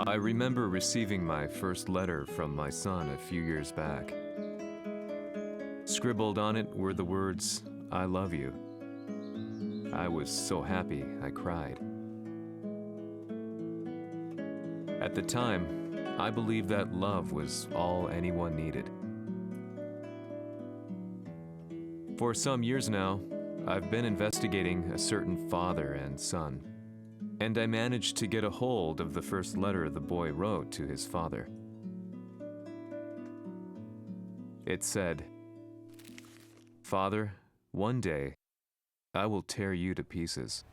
I remember receiving my first letter from my son a few years back. Scribbled on it were the words, "I love you." I was so happy I cried. At the time, I believed that love was all anyone needed. For some years now, I've been investigating a certain father and son, and I managed to get a hold of the first letter the boy wrote to his father. It said, "Father, one day, I will tear you to pieces."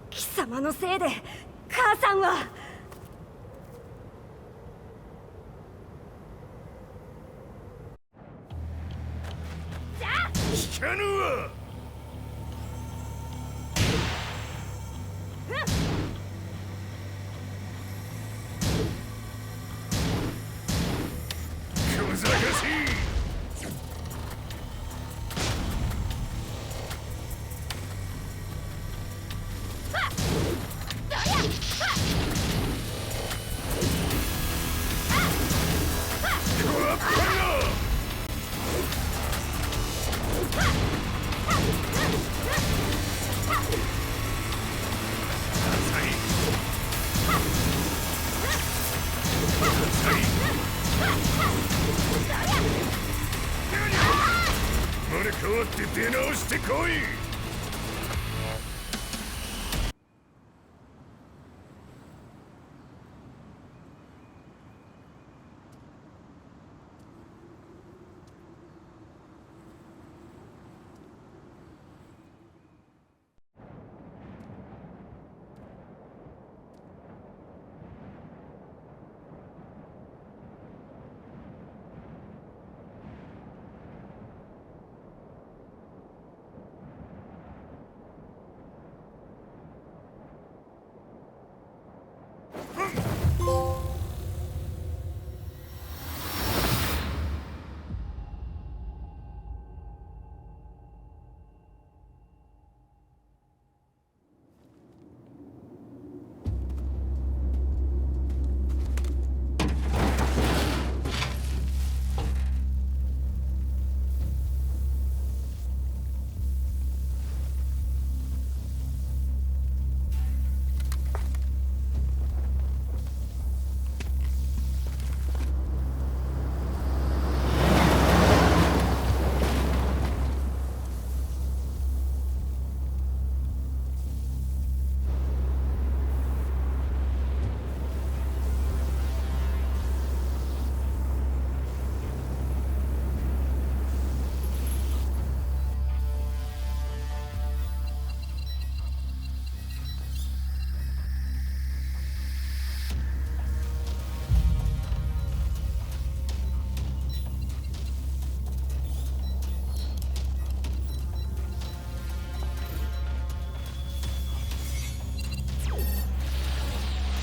Kisamaのせいで母さんは。聞かぬわ。小賢しい。生まれ変わって出直してこい。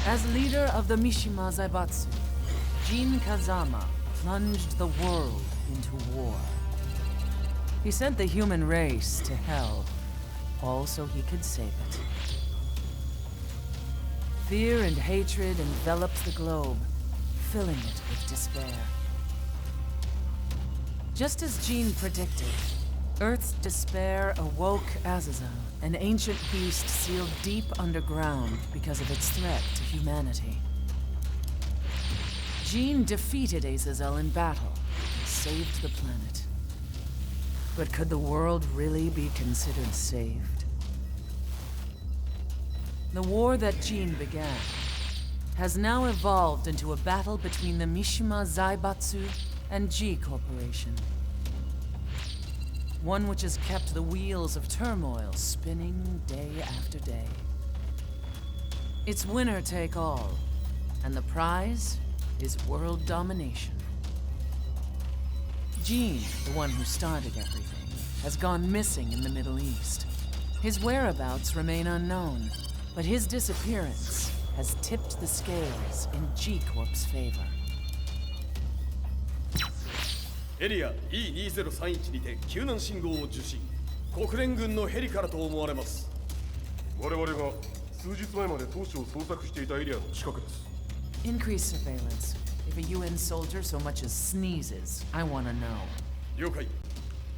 As leader of the Mishima Zaibatsu, Jin Kazama plunged the world into war. He sent the human race to hell, all so he could save it. Fear and hatred enveloped the globe, filling it with despair. Just as Jin predicted, Earth's despair awoke Azazel, an ancient beast sealed deep underground because of its threat to humanity. Jin defeated Azazel in battle and saved the planet. But could the world really be considered saved? The war that Jin began has now evolved into a battle between the Mishima Zaibatsu and G Corporation. One which has kept the wheels of turmoil spinning day after day. It's winner take all, and the prize is world domination. Jin, the one who started everything, has gone missing in the Middle East. His whereabouts remain unknown, but his disappearance has tipped the scales in G-Corp's favor. エリア E2031 にて救難信号を受信。国連軍のヘリからと思われます。我々が数日前まで当初を捜索していたエリアの近くです。 Increase surveillance. If a UN soldier so much as sneezes, I want to know. 了解。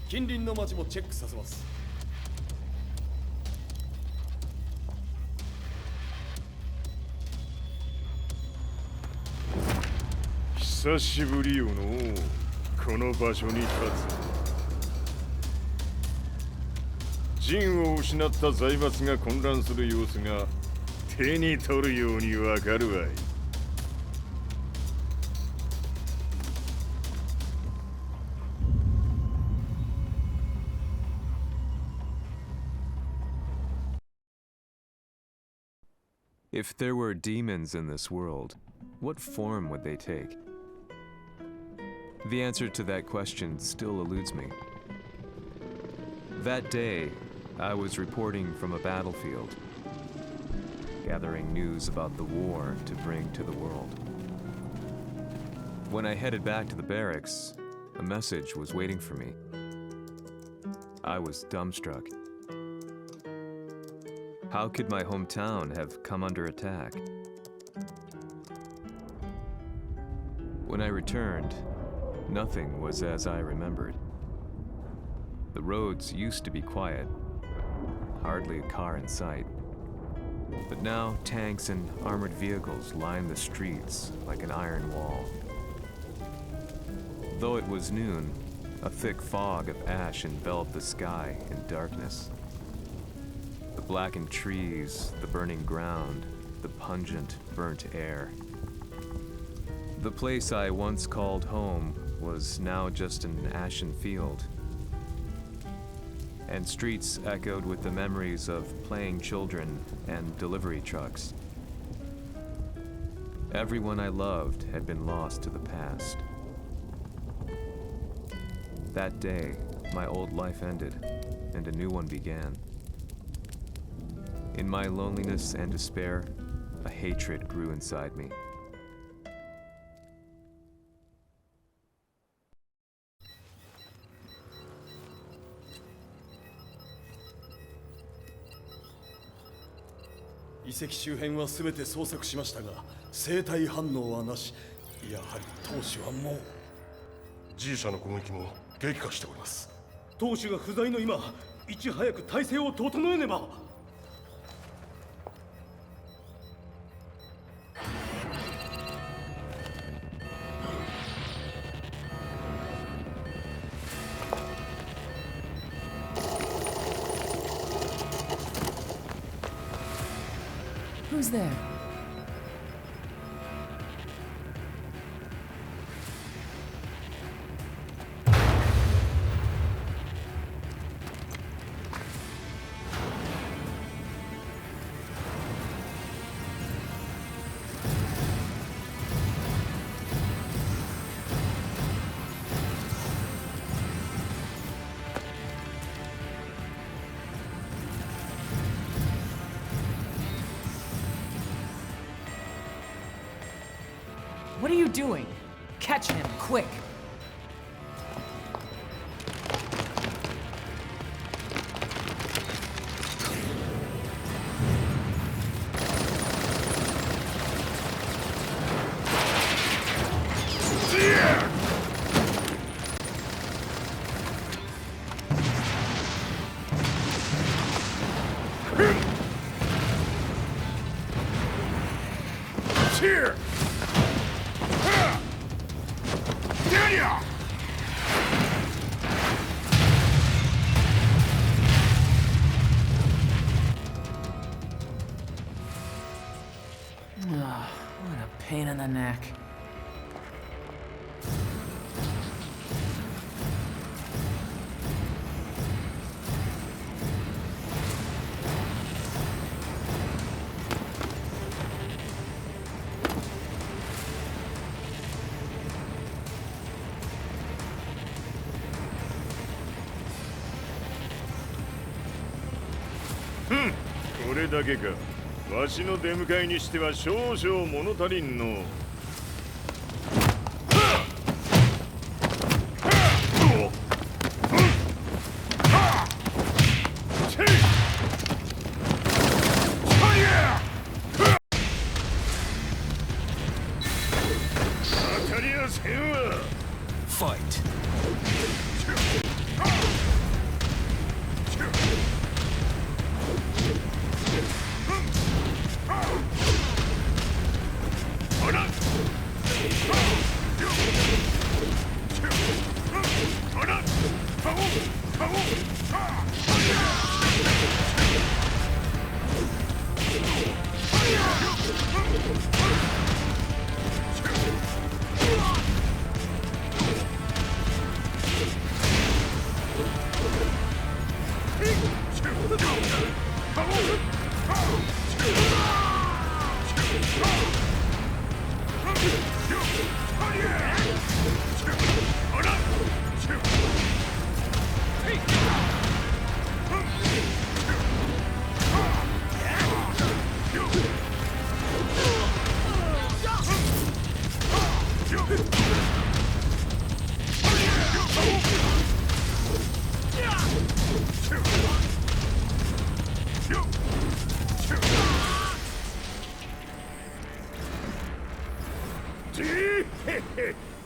近隣の町もチェックさせます。久しぶりよのこの場所に立つ。陣を失った財閥が混乱する様子が手に取るようにわかるわい。If there were demons in this world, what form would they take? The answer to that question still eludes me. That day, I was reporting from a battlefield, gathering news about the war to bring to the world. When I headed back to the barracks, a message was waiting for me. I was dumbstruck. How could my hometown have come under attack? When I returned, nothing was as I remembered. The roads used to be quiet, hardly a car in sight. But now tanks and armored vehicles line the streets like an iron wall. Though it was noon, a thick fog of ash enveloped the sky in darkness. The blackened trees, the burning ground, the pungent, burnt air. The place I once called home was now just an ashen field. And streets echoed with the memories of playing children and delivery trucks. Everyone I loved had been lost to the past. That day, my old life ended, and a new one began. In my loneliness and despair, a hatred grew inside me.遺跡周辺は全て捜索しましたが、生体反応はなし。やはり当主はもう。G 社の攻撃も激化しております。当主が不在の今、いち早く体制を整えねば。Who's there? What are you doing? Catch him, quick! Here! What a pain in the neck. れだけか。わしの出迎えにしては少々物足りんの。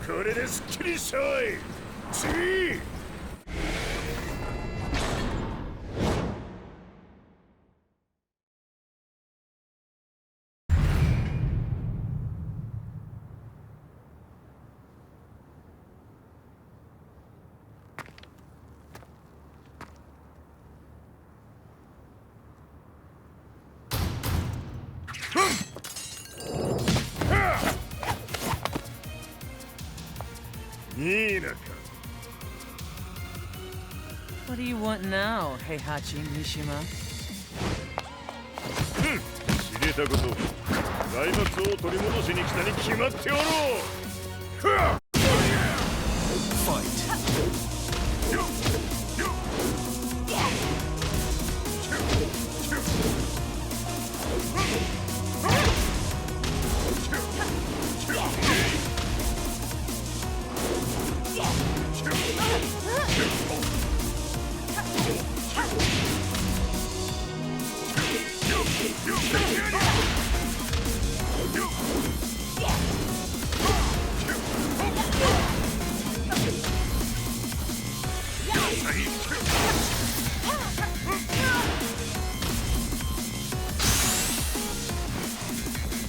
これですっきりしたい。次。What do you want now, Heihachi Mishima? 知れたこと。財閥を取り戻しに来たに決まっておろう。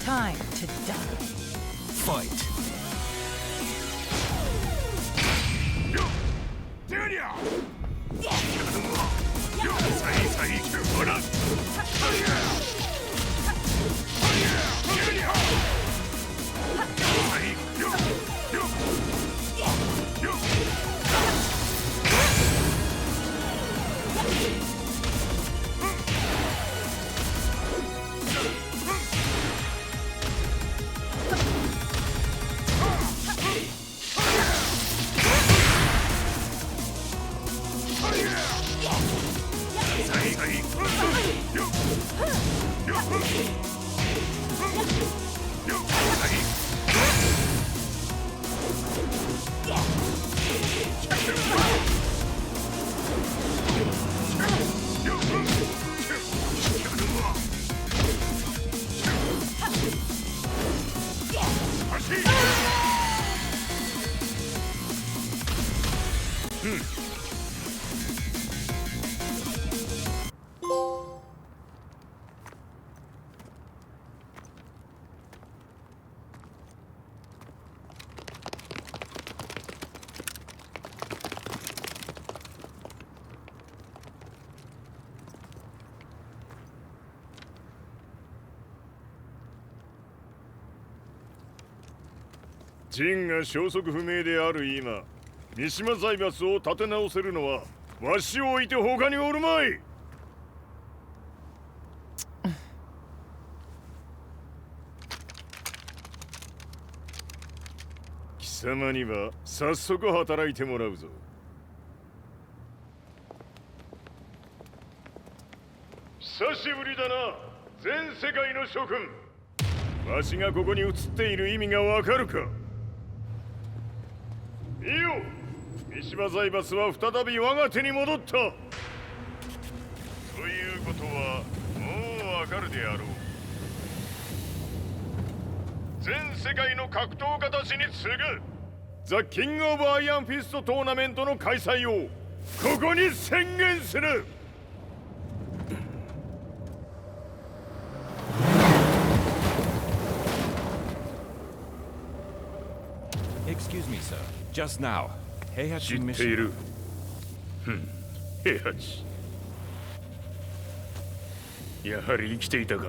Time to die. Fight.ジンが消息不明である今、三島財閥を立て直せるのはわしを置いて他におるまい。貴様には早速働いてもらうぞ。久しぶりだな、全世界の諸君。わしがここに映っている意味がわかるか。いいよ、三島財閥は再び我が手に戻った。ということはもうわかるであろう。全世界の格闘家たちに次ぐザ・キング・オブ・アイアンフィストトーナメントの開催をここに宣言する。Excuse me, sir. Just now, 知っている。平八。やはり生きていたか。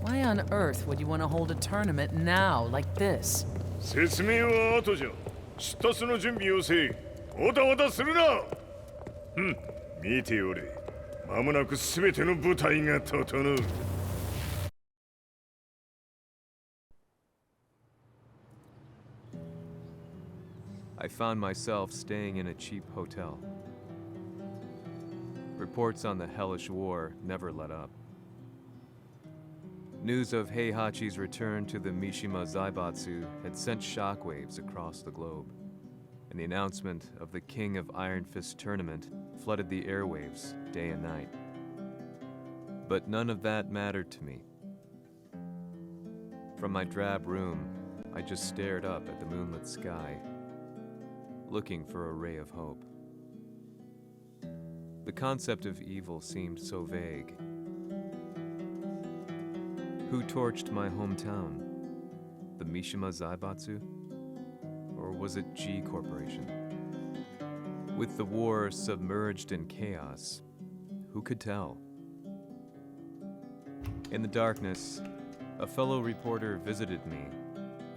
Why on earth would you want to hold a tournament now, like this? 説明は後じゃ。出立の準備をせい。おたおたするな。見ておれ。間もなく全ての舞台が整う。I found myself staying in a cheap hotel. Reports on the hellish war never let up. News of Heihachi's return to the Mishima Zaibatsu had sent shockwaves across the globe, and the announcement of the King of Iron Fist tournament flooded the airwaves day and night. But none of that mattered to me. From my drab room, I just stared up at the moonlit sky, looking for a ray of hope. The concept of evil seemed so vague. Who torched my hometown? The Mishima Zaibatsu? Or was it G Corporation? With the war submerged in chaos, who could tell? In the darkness, a fellow reporter visited me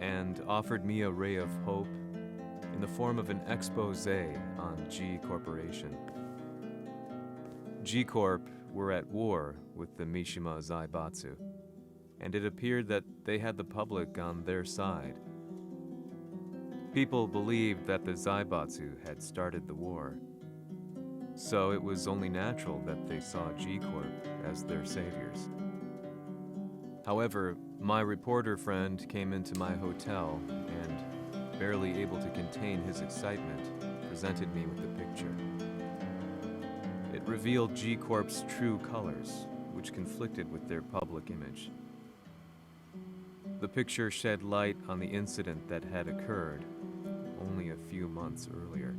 and offered me a ray of hope in the form of an expose on G Corporation. G Corp were at war with the Mishima Zaibatsu, and it appeared that they had the public on their side. People believed that the Zaibatsu had started the war, so it was only natural that they saw G Corp as their saviors. However, my reporter friend came into my hotel and, barely able to contain his excitement, presented me with the picture. It revealed G Corp's true colors, which conflicted with their public image. The picture shed light on the incident that had occurred only a few months earlier.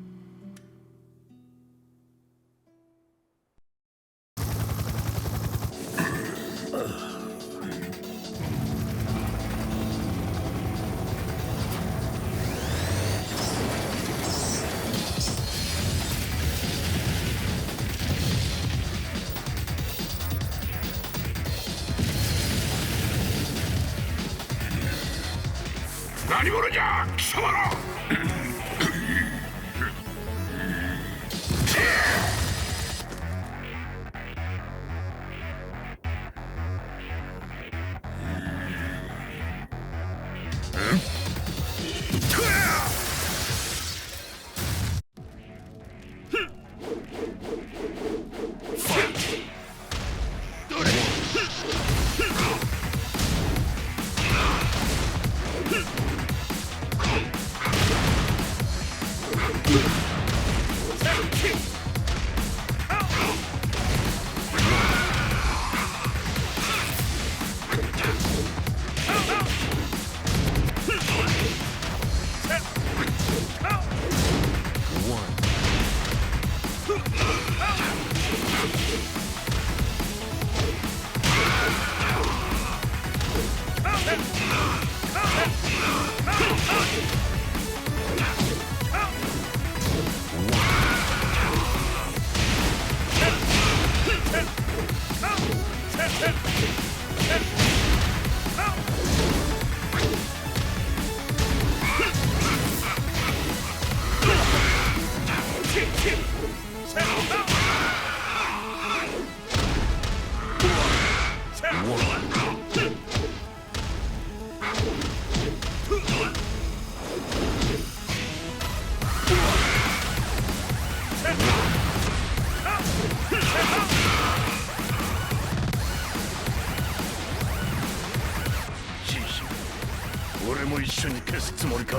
緒に消すつもりか。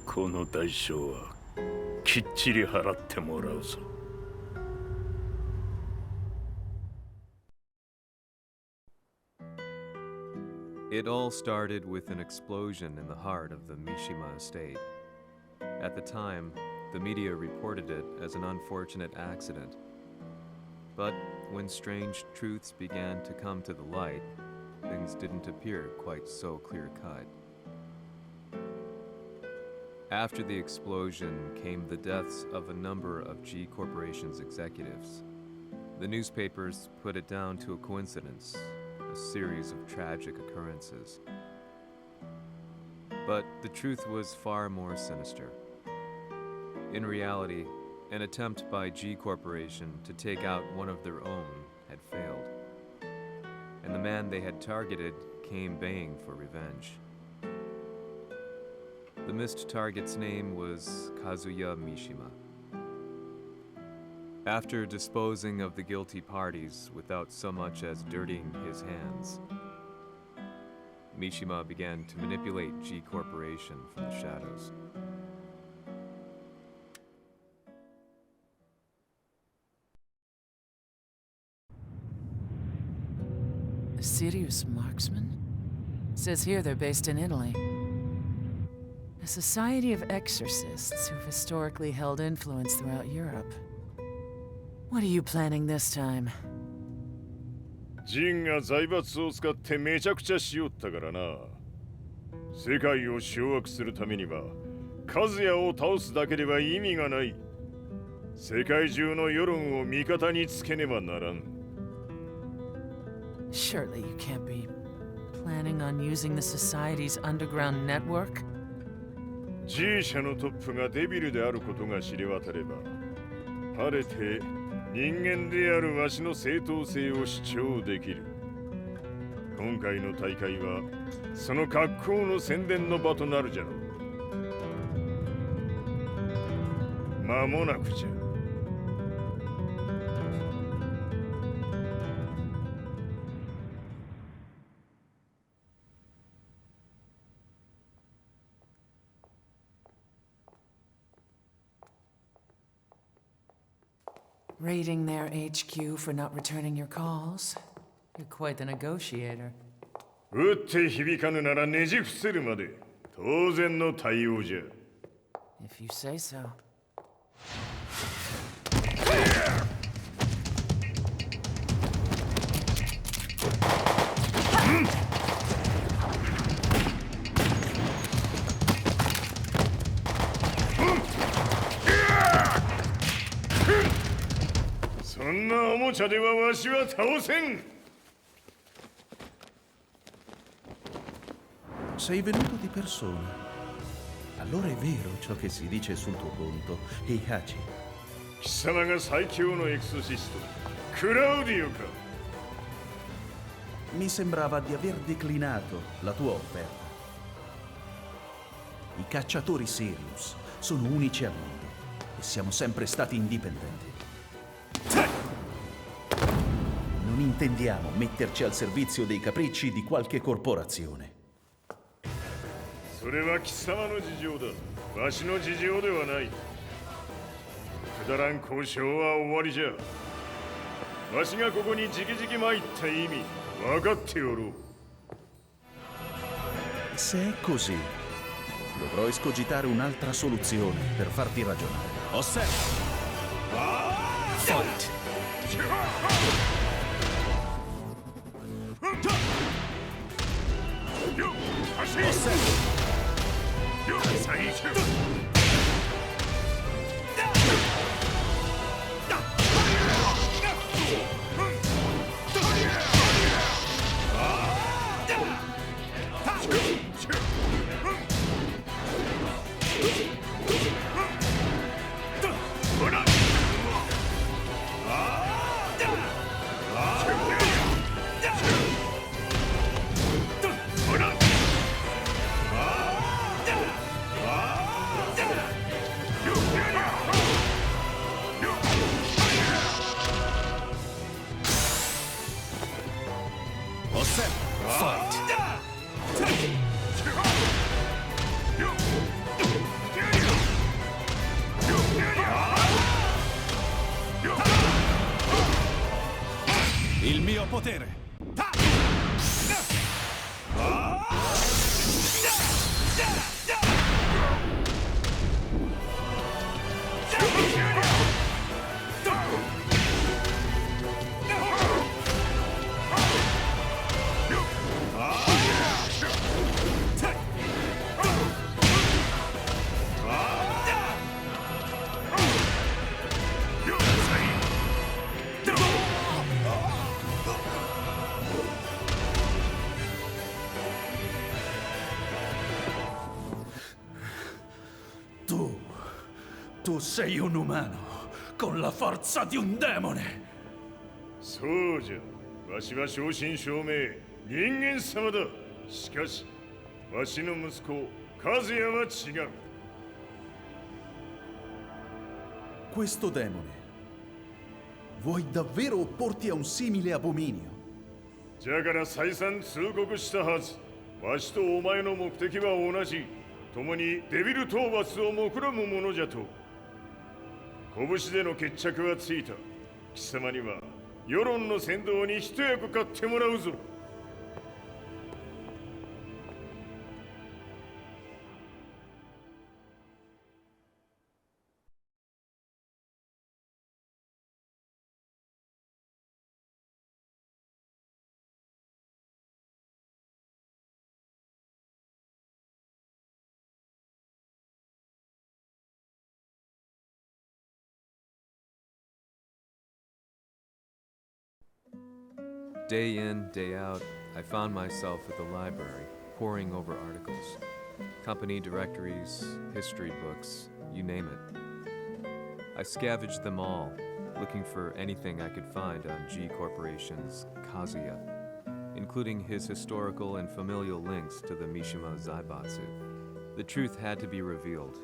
この代償はきっちり払ってもらうぞ。It all started with an explosion in the heart of the Mishima estate. At the time, the media reported it as an unfortunate accident. But when strange truths began to come to the light, things didn't appear quite so clear-cut. After the explosion came the deaths of a number of G Corporation's executives. The newspapers put it down to a coincidence, a series of tragic occurrences. But the truth was far more sinister. In reality, an attempt by G Corporation to take out one of their own had failed, and the man they had targeted came baying for revenge. The missed target's name was Kazuya Mishima. After disposing of the guilty parties without so much as dirtying his hands, Mishima began to manipulate G Corporation from the shadows. Sirius Marksmen? Says here they're based in Italy. A society of exorcists who've historically held influence throughout Europe. What are you planning this time? ジンが財閥を使ってめちゃくちゃしよったからな。世界を掌握するためには、カズヤを倒すだけでは意味がない。世界中の世論を味方につけねばならん。Surely you can't be planning on using the Society's underground network? G 社のトップがデビルであることが知れ渡れば、晴れて人間であるわしの正当性を主張できる。今回の大会はその格好の宣伝の場となるじゃろう。間もなくじゃ。Raiding their HQ for not returning your calls? You're quite the negotiator. 撃って響かぬならねじ伏せるまで当然の対応じゃ。If If you say so. Sei venuto di persona. Allora è vero ciò che si dice sul tuo conto, Heihachi. 貴様が最強のエクソシスト、クラウディオか。 Mi sembrava di aver declinato la tua offerta. I cacciatori Sirius sono unici al mondo e siamo sempre stati indipendenti. Non intendiamo metterci al servizio dei capricci di qualche corporazione. それは貴様の事情だ。わしの事情ではない。くだらん交渉は終わりじゃ。わしがここに直々参った意味、分かっておろう。 Se è così, dovrò escogitare un'altra soluzione per farti ragionare. Osserva! Fight! Il mio potere! Tu sei un umano con la forza di un demone. そうじゃ。わしは正真正銘人間様だ。しかし、わしの息子和也は違う。 Questo demone. Vuoi davvero opporti a un simile abominio? じゃから再三通告したはず。わしとお前の目的は同じ。共にデビル討伐を目論むものじゃと。 拳での決着はついた。貴様には世論の先導に一役買ってもらうぞ。Day in, day out, I found myself at the library, poring over articles. Company directories, history books, you name it. I scavenged them all, looking for anything I could find on G Corporation's Kazuya, including his historical and familial links to the Mishima Zaibatsu. The truth had to be revealed,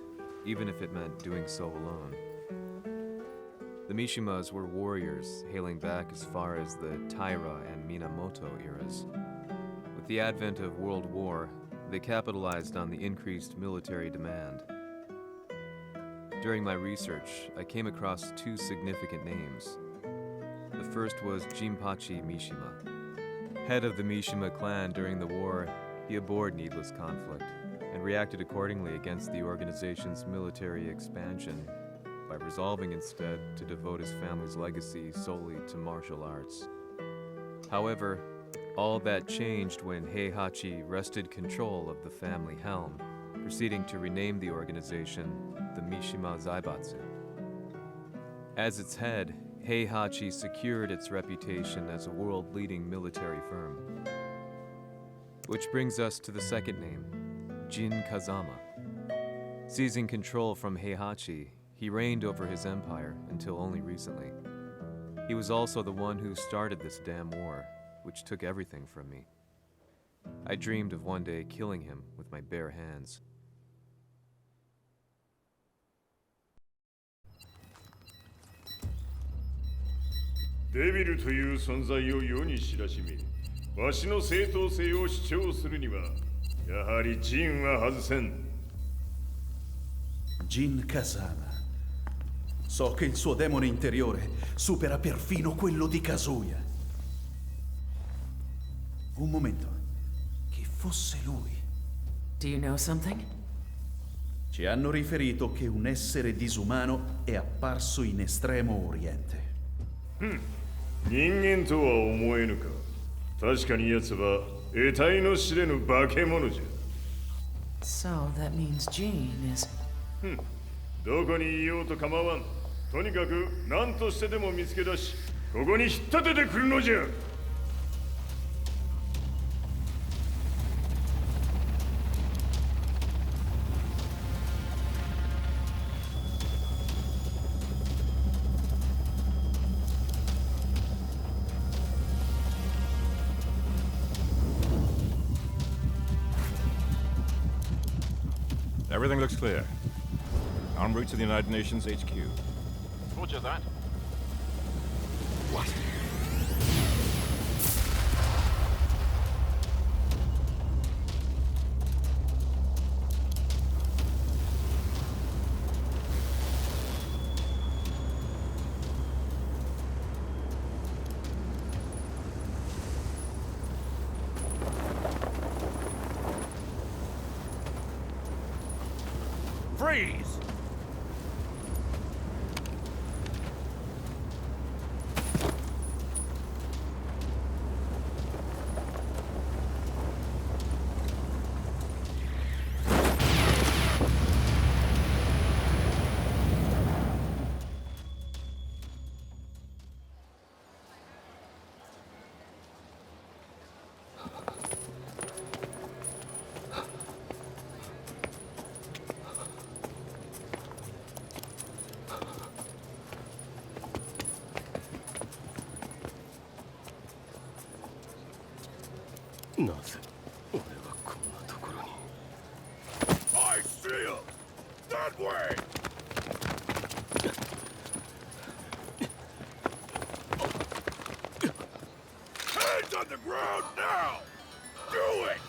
even if it meant doing so alone. The Mishimas were warriors hailing back as far as the Taira and Minamoto eras. With the advent of World War, they capitalized on the increased military demand. During my research, I came across two significant names. The first was Jinpachi Mishima. Head of the Mishima Clan during the war, he abhorred needless conflict and reacted accordingly against the organization's military expansion by resolving instead to devote his family's legacy solely to martial arts. However, all that changed when Heihachi wrested control of the family helm, proceeding to rename the organization the Mishima Zaibatsu. As its head, Heihachi secured its reputation as a world-leading military firm. Which brings us to the second name, Jin Kazama. Seizing control from Heihachi, he reigned over his empire until only recently. He was also the one who started this damn war, which took everything from me. I dreamed of one day killing him with my bare hands. Devil という存在を世に知らしめ、わしの正当性を主張するには、やはりジンは外せん。Jin Kazama. So che il suo demone interiore supera perfino quello di Kazuya. Un momento. Chi fosse lui? Do you know something? Ci hanno riferito che un essere disumano è apparso in Estremo Oriente. 人間とは思えぬか。確かに奴は得体の知れぬ化け物じゃ。So that means Jean is... どこにいようと構わん。とにかく何としてでも見つけ出し、ここに引っ立ててくるのじゃ。Everything looks clear. En route to the United Nations HQ. Roger that. What? Freeze! I see him! That way! Hands on the ground now! Do it!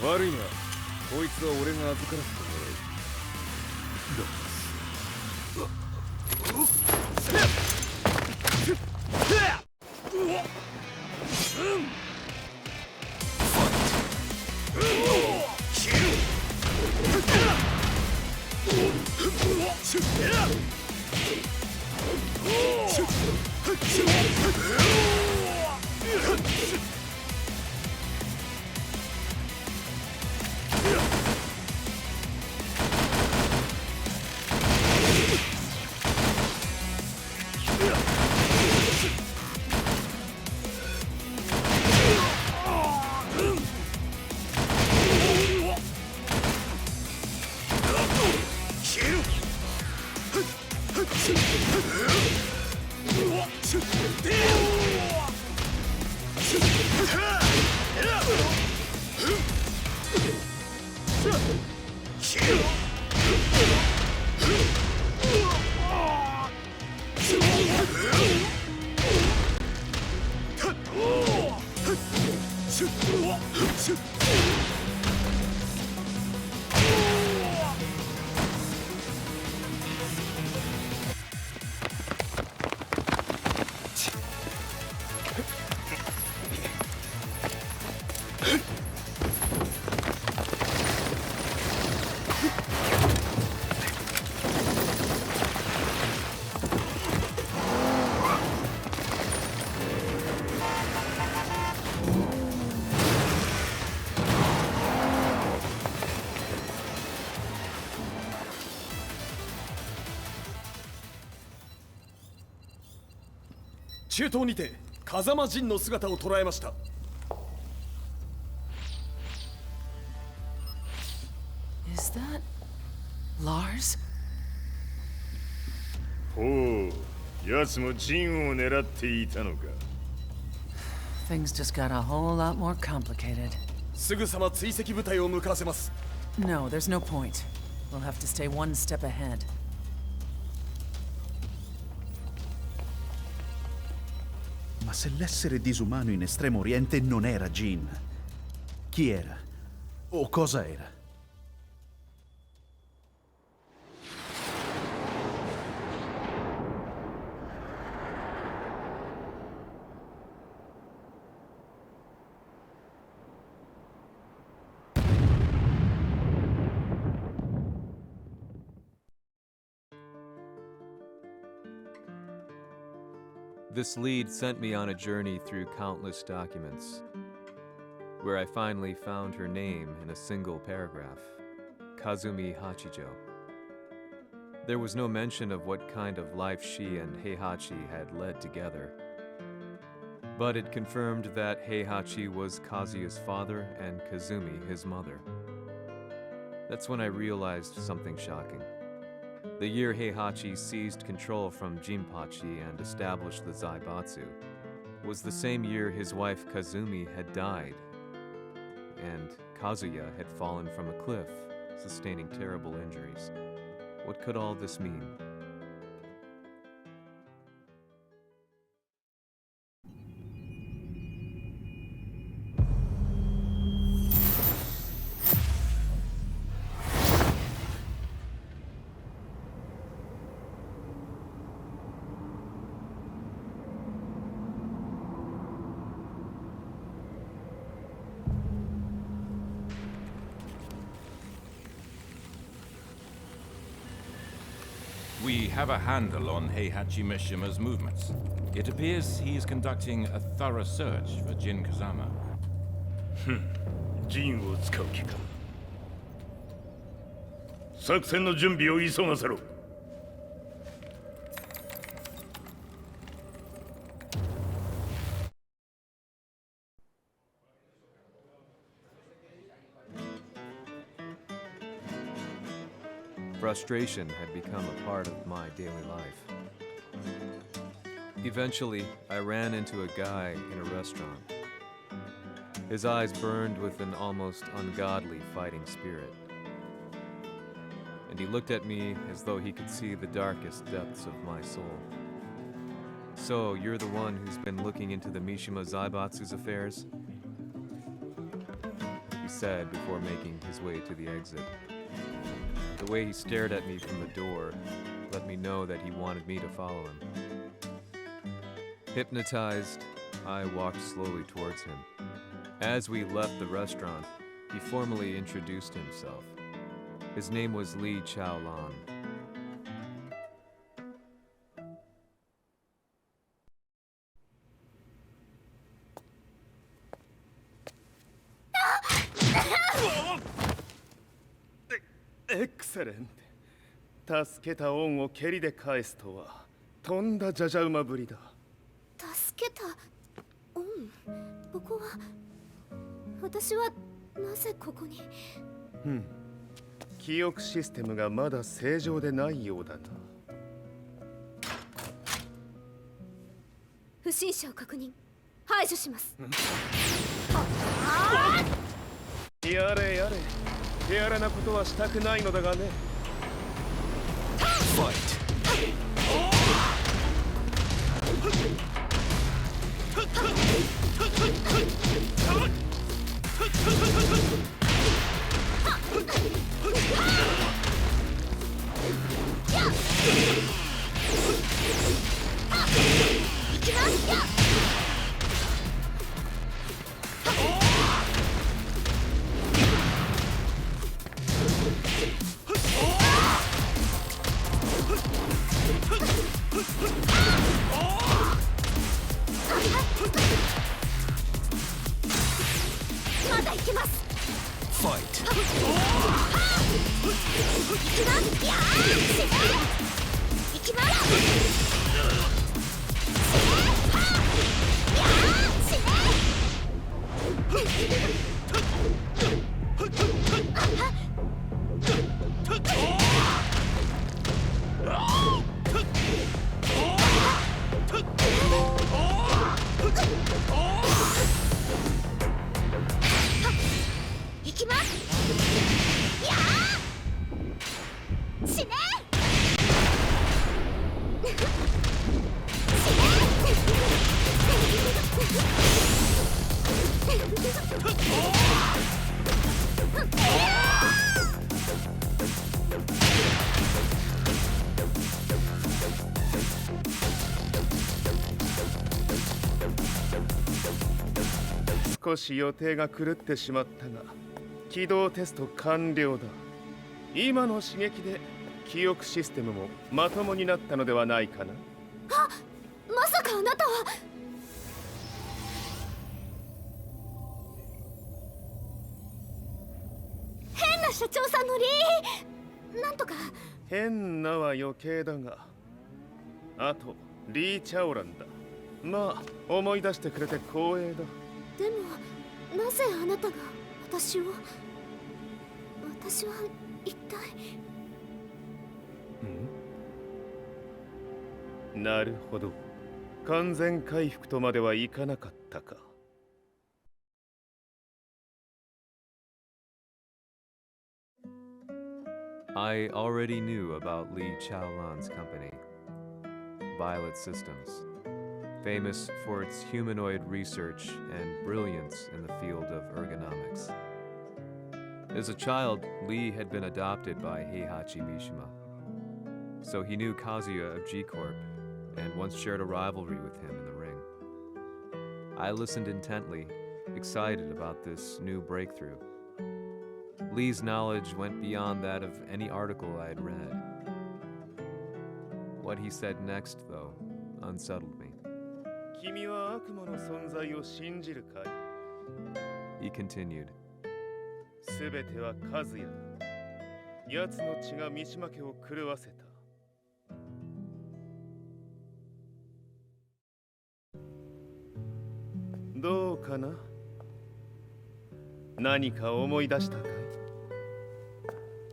Worry not. こいつは俺が預からせてもらう。中東にて風間陣の姿を捉えました。Is that Lars? ほう、奴も陣を狙っていたのか。Things just got a whole lot more complicated. すぐさま追跡部隊を向かわせます。No, there's no point. We'll have to stay one step ahead. Ma se l'essere disumano in Estremo Oriente non era Jin, chi era? O cosa era? This lead sent me on a journey through countless documents, where I finally found her name in a single paragraph, Kazumi Hachijo. There was no mention of what kind of life she and Heihachi had led together, but it confirmed that Heihachi was Kazuya's father and Kazumi his mother. That's when I realized something shocking. The year Heihachi seized control from Jinpachi and established the Zaibatsu was the same year his wife Kazumi had died, and Kazuya had fallen from a cliff, sustaining terrible injuries. What could all this mean? We have a handle on Heihachi Mishima's movements. It appears he is conducting a thorough search for Jin Kazama. 陣を使う気か。作戦の準備を急がせろ。Frustration had become a part of my daily life. Eventually, I ran into a guy in a restaurant. His eyes burned with an almost ungodly fighting spirit. And he looked at me as though he could see the darkest depths of my soul. So, you're the one who's been looking into the Mishima Zaibatsu's affairs? He said before making his way to the exit. The way he stared at me from the door let me know that he wanted me to follow him. Hypnotized, I walked slowly towards him. As we left the restaurant, he formally introduced himself. His name was Li Chaolan. Excellent. 助けた恩を蹴りで返すとはとんだじゃじゃ馬ぶりだ。助けた恩。ここは私はなぜここに。記憶システムがまだ正常でないようだな。不審者を確認。排除します。やれやれ。手荒なことはしたくないのだがね。Fight! Fight! 行きます。いきます。やー死ね少し予定が狂ってしまったが起動テスト完了だ。今の刺激で記憶システムもまともになったのではないかな。あ、まさかあなたは。変な社長さんのリーなんとか。変なは余計だが、あとリー・チャオランだ。まあ思い出してくれて光栄だ。でもなぜあなたが私は一体。なるほど、完全回復とまではいかなかったか。I already knew about Li Chaolan's company, Violet Systems, famous for its humanoid research and brilliance in the field of ergonomics. As a child, Li had been adopted by Heihachi Mishima, so he knew Kazuya of G-Corp and once shared a rivalry with him in the ring. I listened intently, excited about this new breakthrough. Li's knowledge went beyond that of any article I had read. What he said next, though, unsettled me. 君は悪魔の存在を信じるかい? He continued. すべてはカズヤだ。奴の血が三島家を狂わせた。どうかな？何か思い出したかい？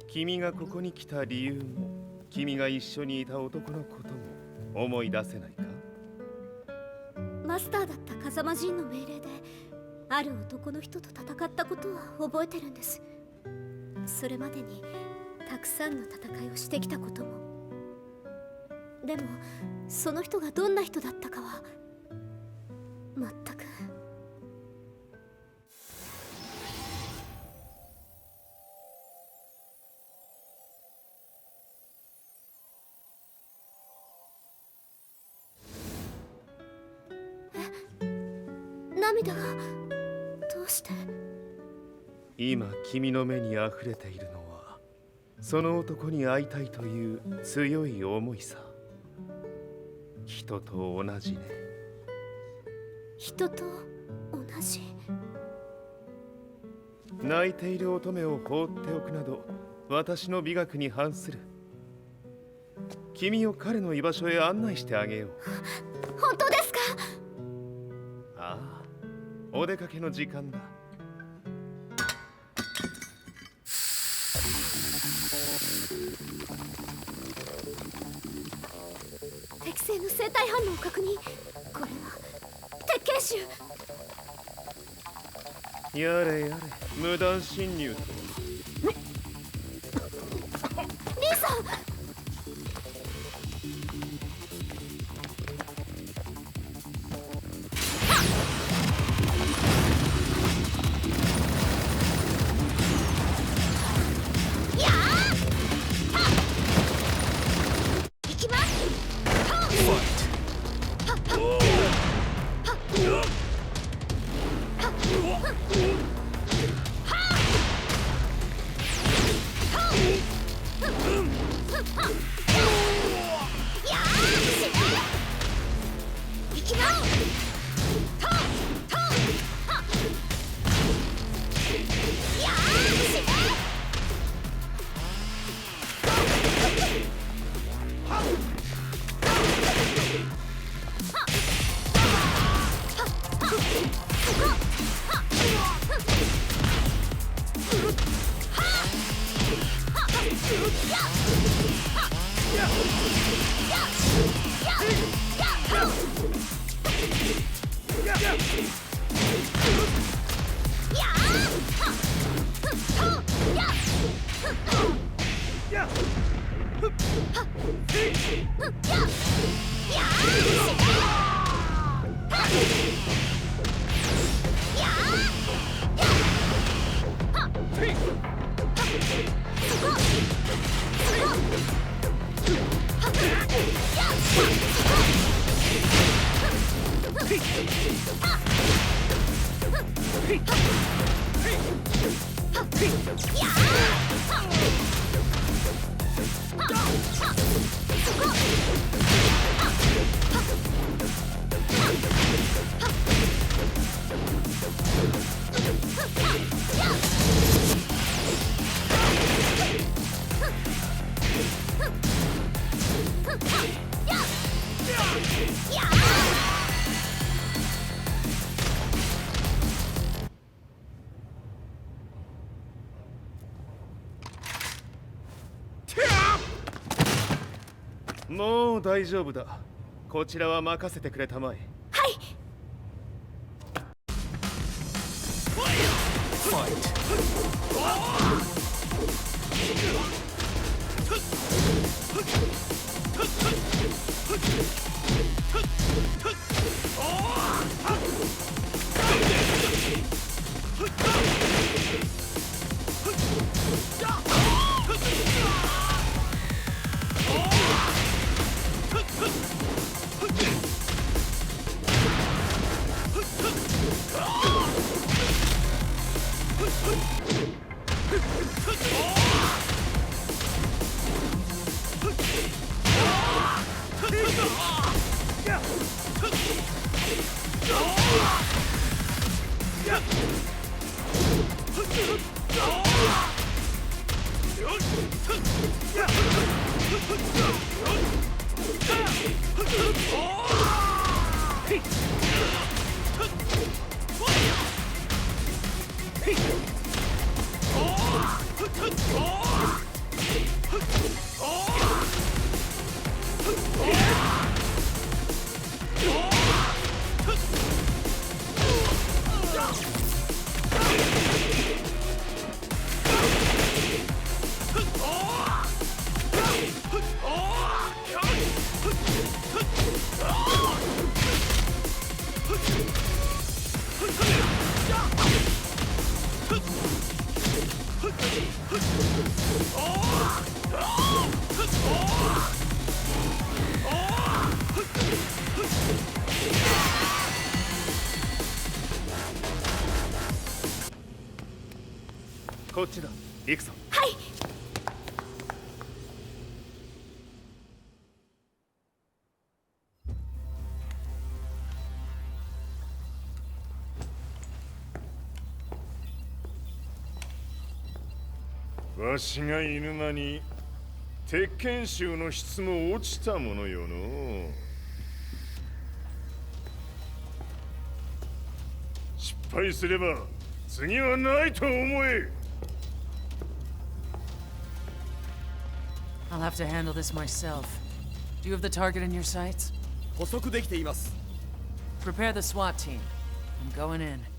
君がここに来た理由も、君が一緒にいた男のことも思い出せないか？マスターだった風間陣の命令である男の人と戦ったことは覚えてるんです。それまでにたくさんの戦いをしてきたことも。でもその人がどんな人だったかは全く。涙がどうして？今君の目に溢れているのはその男に会いたいという強い思いさ。人と同じね。人と同じ。泣いている乙女を放っておくなど私の美学に反する。君を彼の居場所へ案内してあげよう。本当ですか？ああ、お出かけの時間だ。適正の生体反応を確認。これは鉄拳臭。やれやれ、無断侵入と。リーさん。もう大丈夫だ。こちらは任せてくれたまえ。はい。こっちだ。行くぞ。はい。わしが犬間に鉄拳衆の質も落ちたものよの。失敗すれば次はないと思え。I'll have to handle this myself. Do you have the target in your sights? 捕捉できています。 Prepare the SWAT team. I'm going in.「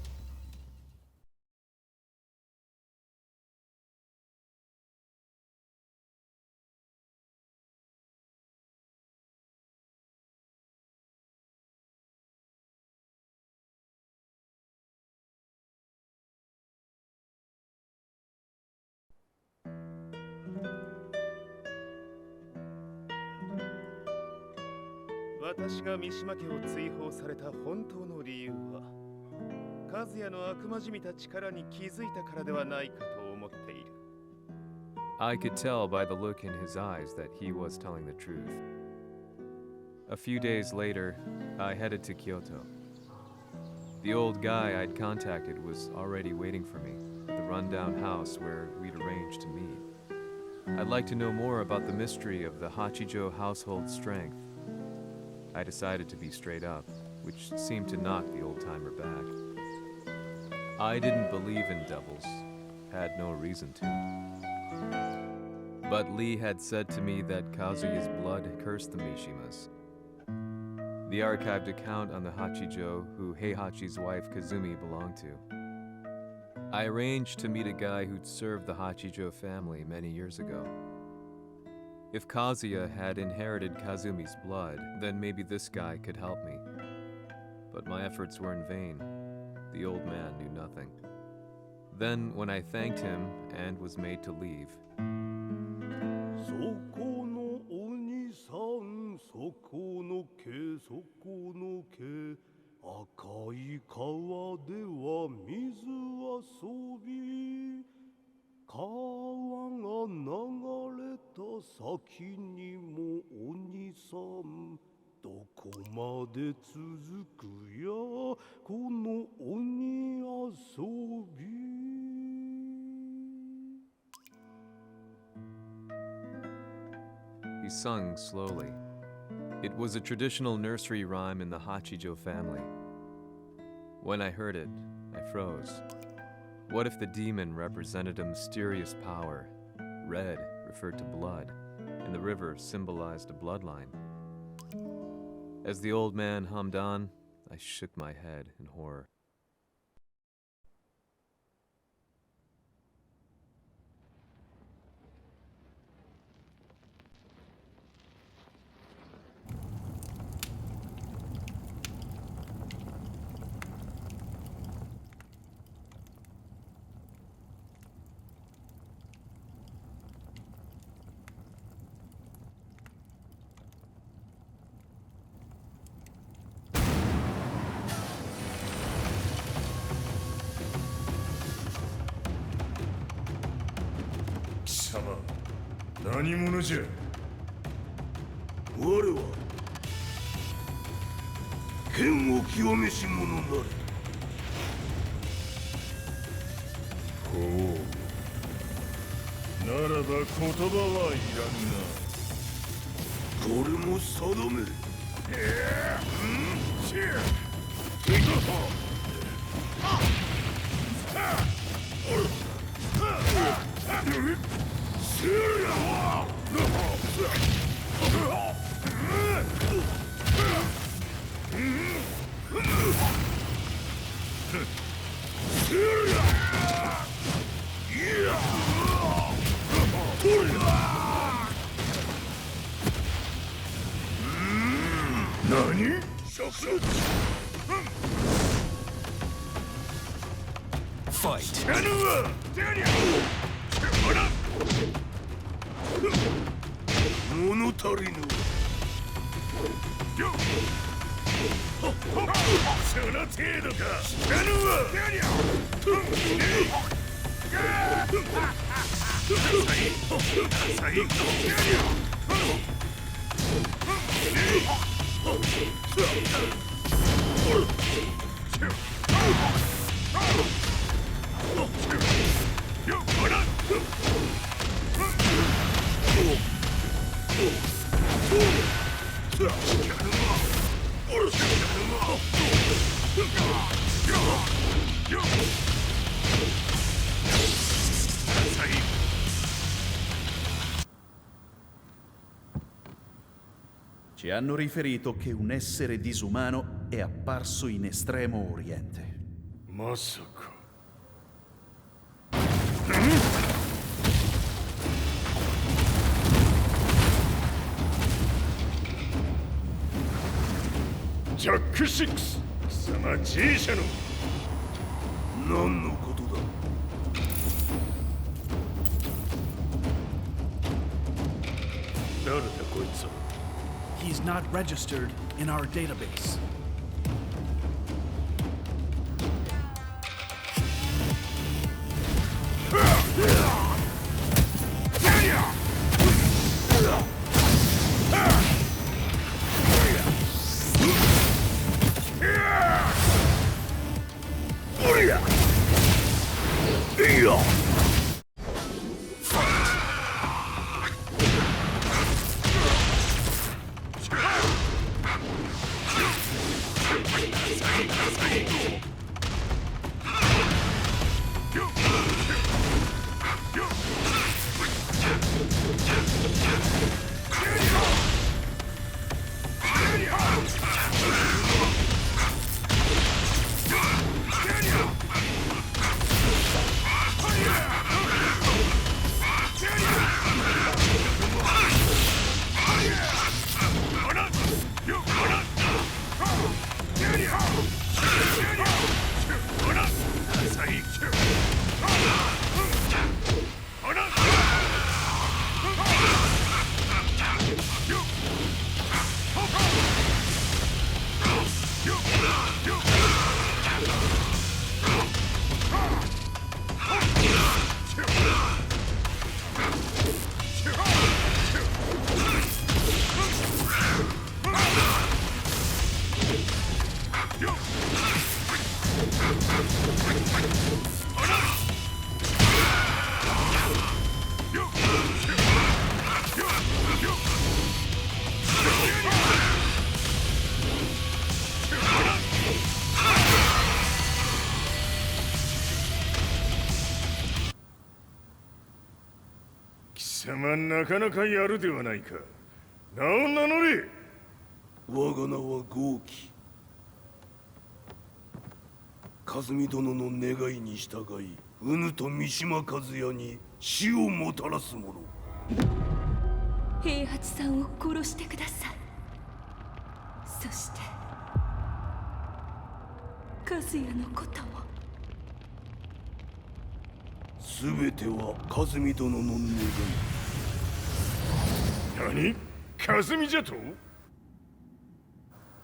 私が三島家を追放された本当の理由は、和也の悪魔じみた力に気づいたからではないかと思っている。 I could tell by the look in his eyes that he was telling the truth. A few days later, I headed to Kyoto. The old guy I'd contacted was already waiting for me at the rundown house where we'd arranged to meet. I'd like to know more about the mystery of the Hachijo household strength. I decided to be straight up, which seemed to knock the old-timer back. I didn't believe in devils, had no reason to. But Lee had said to me that Kazuya's blood cursed the Mishimas. the archived account on the Hachijo who Heihachi's wife Kazumi belonged to. I arranged to meet a guy who'd served the Hachijo family many years ago. If Kazuya had inherited Kazumi's blood, then maybe this guy could help me. But my efforts were in vain. The old man knew nothing. Then, when I thanked him and was made to leave, he sung slowly. It was a traditional nursery rhyme in the Hachijo family. When I heard it, I froze. What if the demon represented a mysterious power? Red referred to blood, and the river symbolized a bloodline. As the old man hummed on, I shook my head in horror. Sama, 何者じゃ。我は剣を極めし者なり。ほう。ならば言葉はいらんな。これも定め。何？ Fight! 物足りぬ。その程度か。知らぬわ。Ci hanno riferito che un essere disumano è apparso in Estremo Oriente. Masaka. Jack 6! 貴様 G 社の何のことだ。誰だこいつは。 He's not registered in our database. 貴様なかなかやるではないか。名を名乗れ。我が名は豪輝。和美殿の願いに従い、うぬと三島和也に死をもたらす者。平八さんを殺してください。そして和也のことも。すべては和美殿の願い。何？和美じゃと？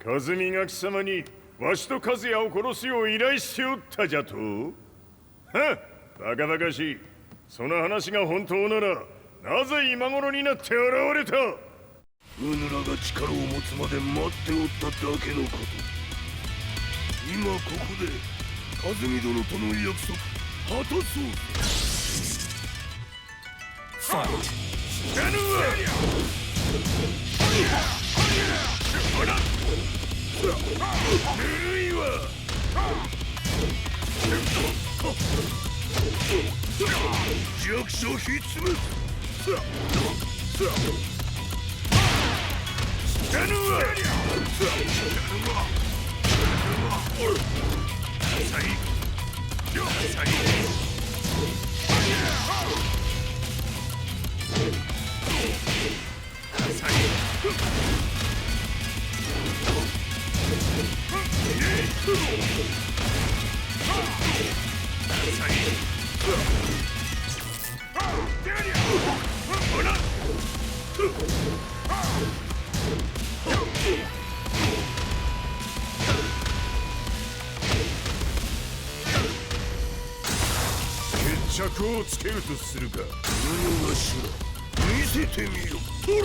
和美が貴様にわしと和也を殺すよう依頼しておったじゃと？はっ、バカバカしい。その話が本当ならなぜ今頃になって現れた？うぬらが力を持つまで待っておっただけのこと。今ここで和美殿との約束果たそう。ファイト。死なぬわ。ぬるいわ。弱者ひっつめ。死なぬわ。決着をつけるとするか。うぬがしら見せてみよ。それ。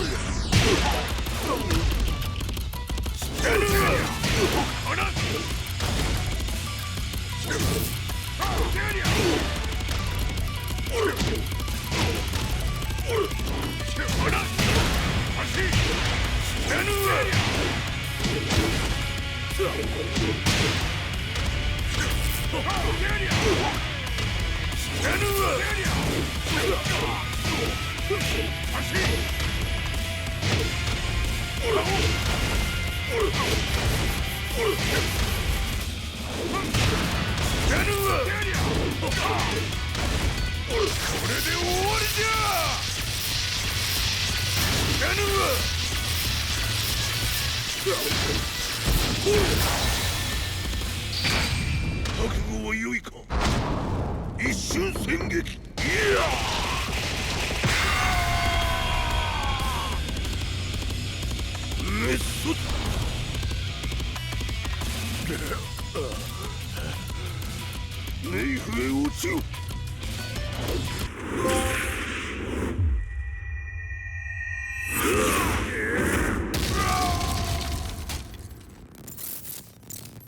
覚悟は良いか。一瞬戦撃。メッソ。ネイフへ落ちよ。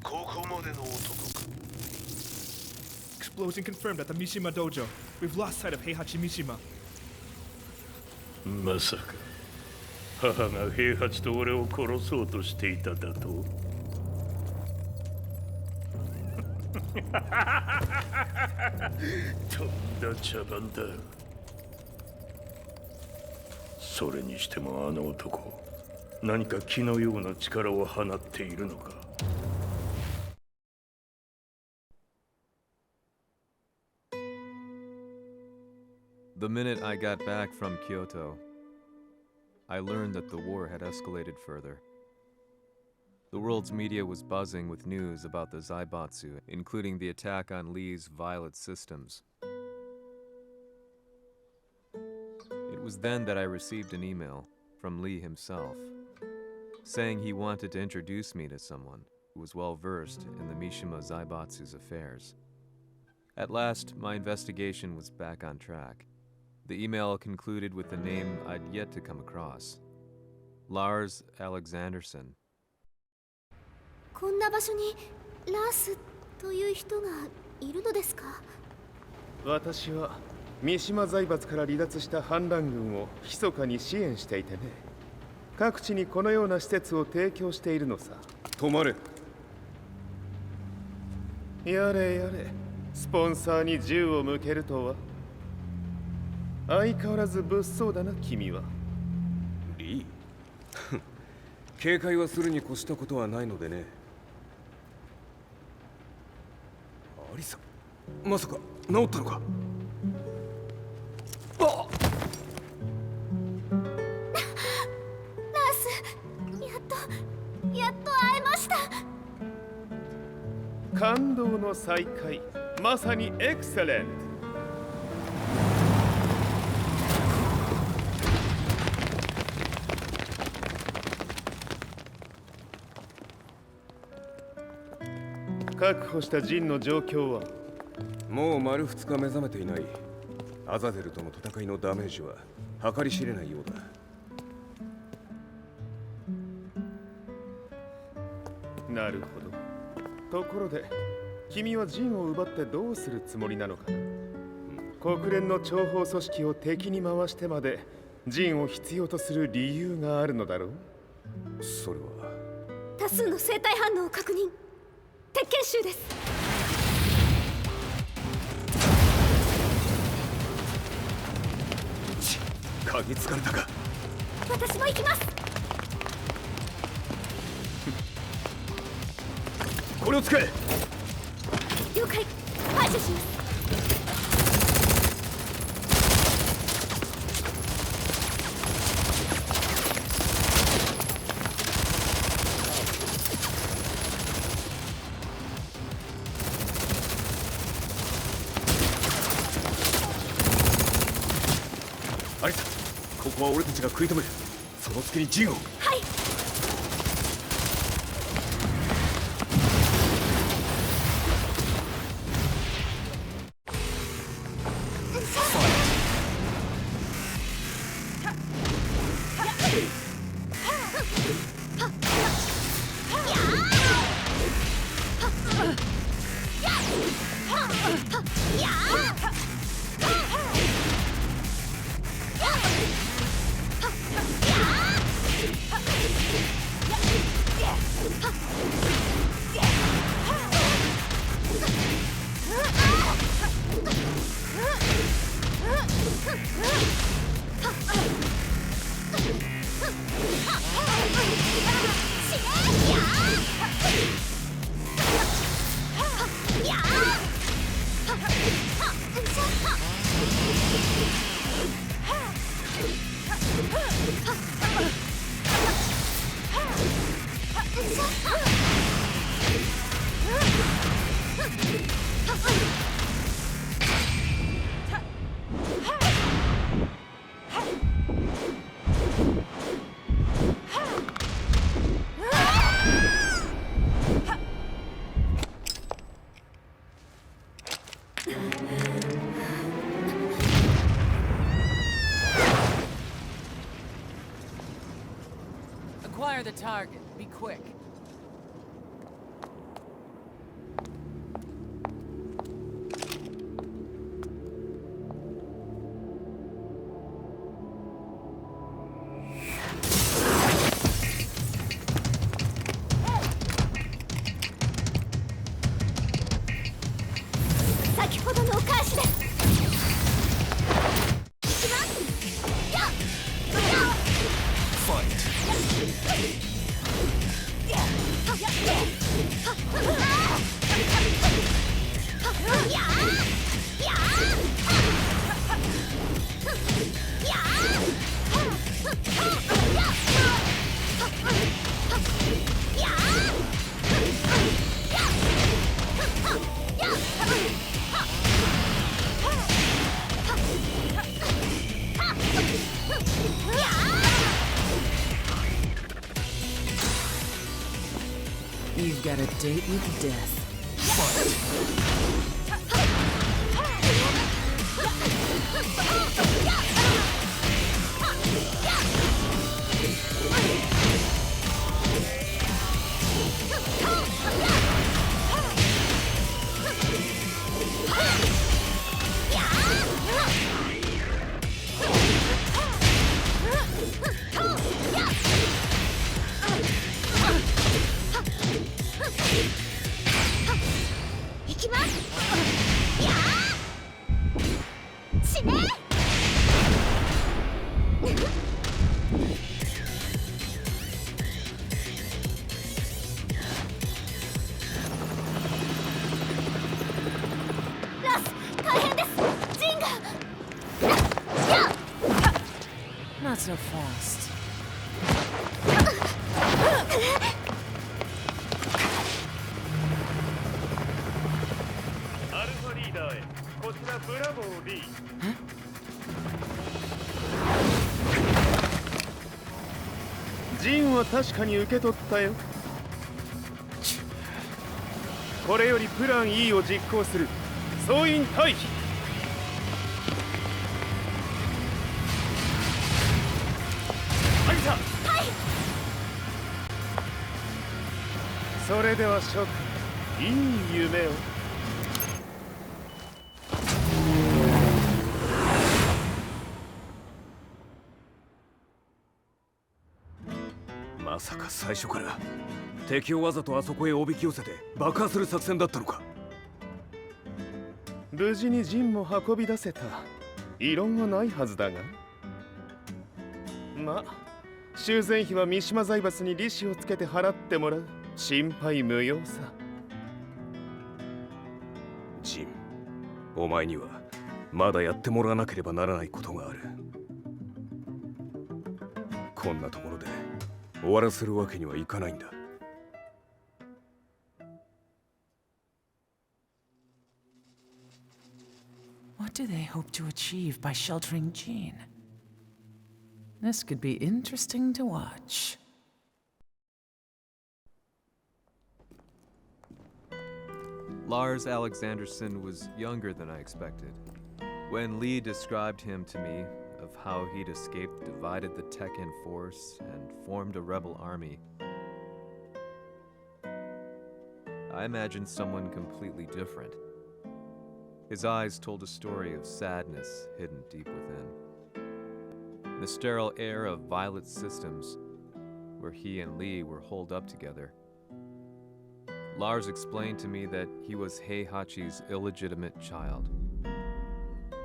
ここまでの男か。Explosion confirmed at the Mishima dojo. We've lost sight of Heihachi Mishima. まさか母が平八と俺を殺そうとしていただと？とんだ茶番だ。それにしてもあの男、何か気のような力を放っているのか。The minute I got back from Kyoto, I learned that the war had escalated further. The world's media was buzzing with news about the Zaibatsu, including the attack on Lee's Violet systems. It was then that I received an email from Lee himself, saying he wanted to introduce me to someone who was well versed in the Mishima Zaibatsu's affairs. At last, my investigation was back on track. The email concluded with a name I'd yet to come across. Lars Alexanderson. こんな場所にラースという人がいるのですか？私は三島財閥から離脱した反乱軍を密かに支援していてね。各地にこのような施設を提供しているのさ。止まれ。やれやれ、スポンサーに銃を向けるとは。相変わらず物騒だな君は。リー警戒はするに越したことはないのでね。アリサ、まさか治ったのか。あっやっと会えました。感動の再会、まさにエクセレント。確保したジンの状況は？もう丸2日目覚めていない。アザゼルとの戦いのダメージは計り知れないようだ。なるほど。ところで君はジンを奪ってどうするつもりなのかな。国連の諜報組織を敵に回してまでジンを必要とする理由があるのだろう。それは多数の生体反応を確認。鉄拳集です。嗅ぎつかれたか。私も行きます。これを使え。了解。排除します。アリサ、ここは俺たちが食い止める。その隙にジンを。はい。Acquire the target. Be quick. You've got a date with death. Not so fast. アルファリーダーへ、こちらブラボー D。ジンは確かに受け取ったよ。これよりプラン E を実行する。総員退避。はいさ。はい。それでは諸君、いい夢を。まさか最初から敵をわざとあそこへおびき寄せて爆破する作戦だったのか。無事にジンも運び出せた。異論はないはずだが。まあ修繕費は三島財閥に利子をつけて払ってもらう。心配無用さ。ジン、お前にはまだやってもらわなければならないことがある。こんなところで終わらせるわけにはいかないんだ。What do they hope to achieve by sheltering Jean? This could be interesting to watch. Lars Alexanderson was younger than I expected. When Lee described him to me, of how he'd escaped, divided the Tekken force, and formed a rebel army, I imagined someone completely different. His eyes told a story of sadness hidden deep within. In the sterile air of Violet Systems, where he and Lee were holed up together, Lars explained to me that he was Heihachi's illegitimate child.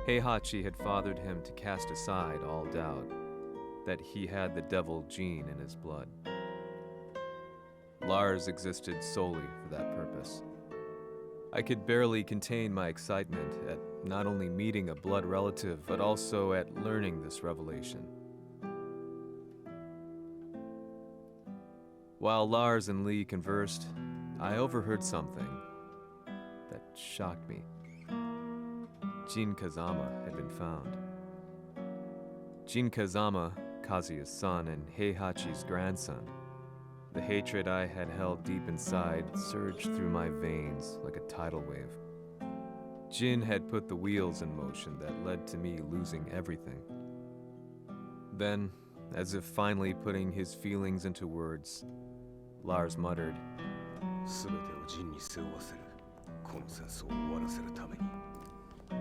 Heihachi had fathered him to cast aside all doubt that he had the devil gene in his blood. Lars existed solely for that purpose. I could barely contain my excitement at not only meeting a blood relative, but also at learning this revelation. While Lars and Lee conversed, I overheard something that shocked me. Jin Kazama had been found. Jin Kazama, Kazuya's son and Heihachi's grandson. The hatred I had held deep inside surged through my veins like a tidal wave. Jin had put the wheels in motion that led to me losing everything. Then, as if finally putting his feelings into words, Lars muttered,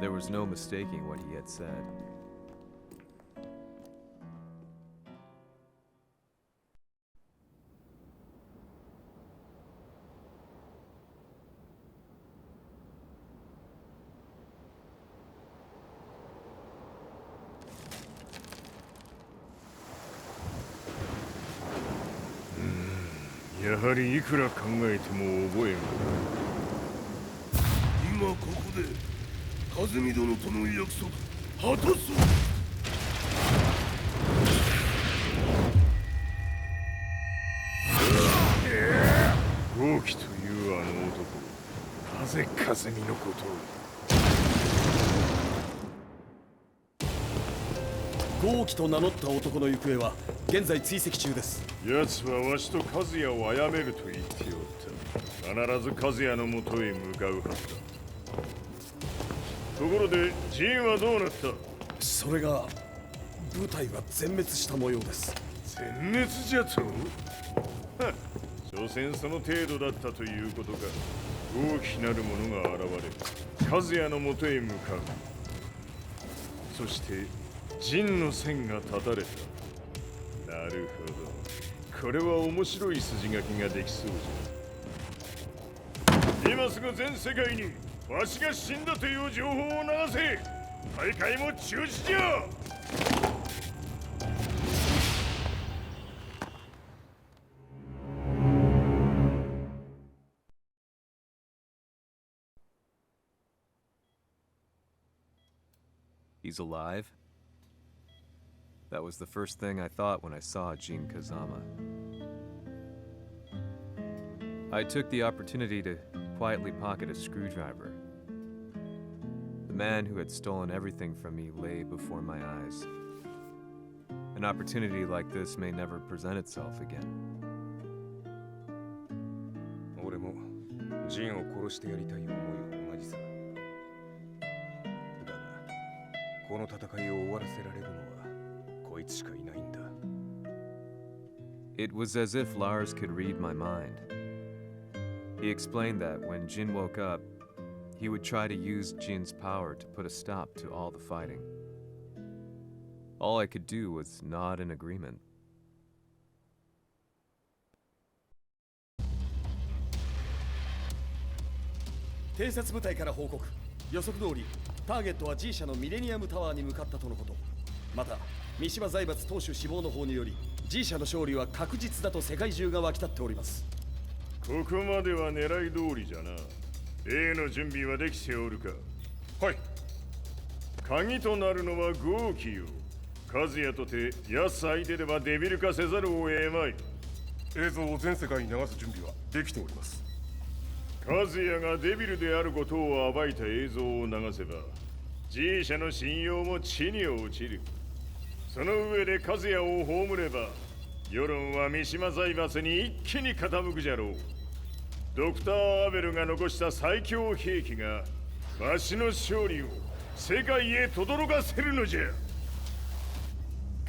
There was no mistaking what he had said.やはりいくら考えても覚えん。今ここで和美殿との約束果たそう。豪輝というあの男、なぜ和美のことを。豪輝と名乗った男の行方は現在追跡中です。奴はわしと和也を殺めると言っておった。必ず和也のもとへ向かうはずだ。ところでジンはどうなった？それが部隊は全滅した模様です。全滅じゃと？所詮その程度だったということか。大きなる者が現れ、和也のもとへ向かう。そして陣の線が断たれた。なるほど。これは面白い筋書きができそうじゃ。今すぐ全世界にわしが死んだという情報を流せ。大会も中止じゃ。He's alive? That was the first thing I thought when I saw Jin Kazama. I took the opportunity to quietly pocket a screwdriver. The man who had stolen everything from me lay before my eyes. An opportunity like this may never present itself again. 俺もジンを殺してやりたい思いは同じさ。だが、この戦いを終わらせられるのはこいつしかいないんだ。It was as if Lars could read my mind. He explained that when Jin woke up, he would try to use Jin's power to put a stop to all the fighting. All I could do was nod in agreement. 偵察部隊から報告。予測通り、ターゲットは G 社のミレニアムタワーに向かったとのこと。また、三島財閥当主死亡の方により、G 社の勝利は確実だと世界中が沸き立っております。ここまでは狙い通りじゃな。例の準備はできておるか。はい。鍵となるのは豪気よ。和也とて安相手ではデビル化せざるを得まい。映像を全世界に流す準備はできております。和也がデビルであることを暴いた映像を流せば G 社の信用も地に落ちる。その上で和也を葬れば世論は三島財閥に一気に傾くじゃろう。ドクター・アベルが残した最強兵器がわしの勝利を世界へ轟かせるのじゃ。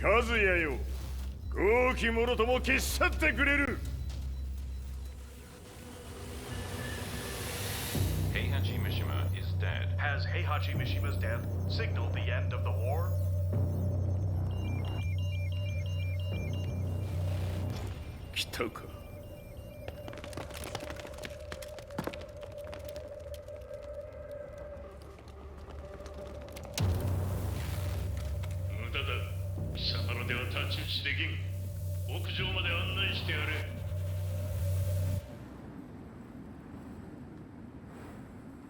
和也よ、豪気者とも消し去ってくれる。Heihachi Mishima is dead. Has Heihachi Mishima's death signaled the end of the war? 来たか。無駄だ。貴様のでは太刀打ちできん。屋上まで案内してやれ。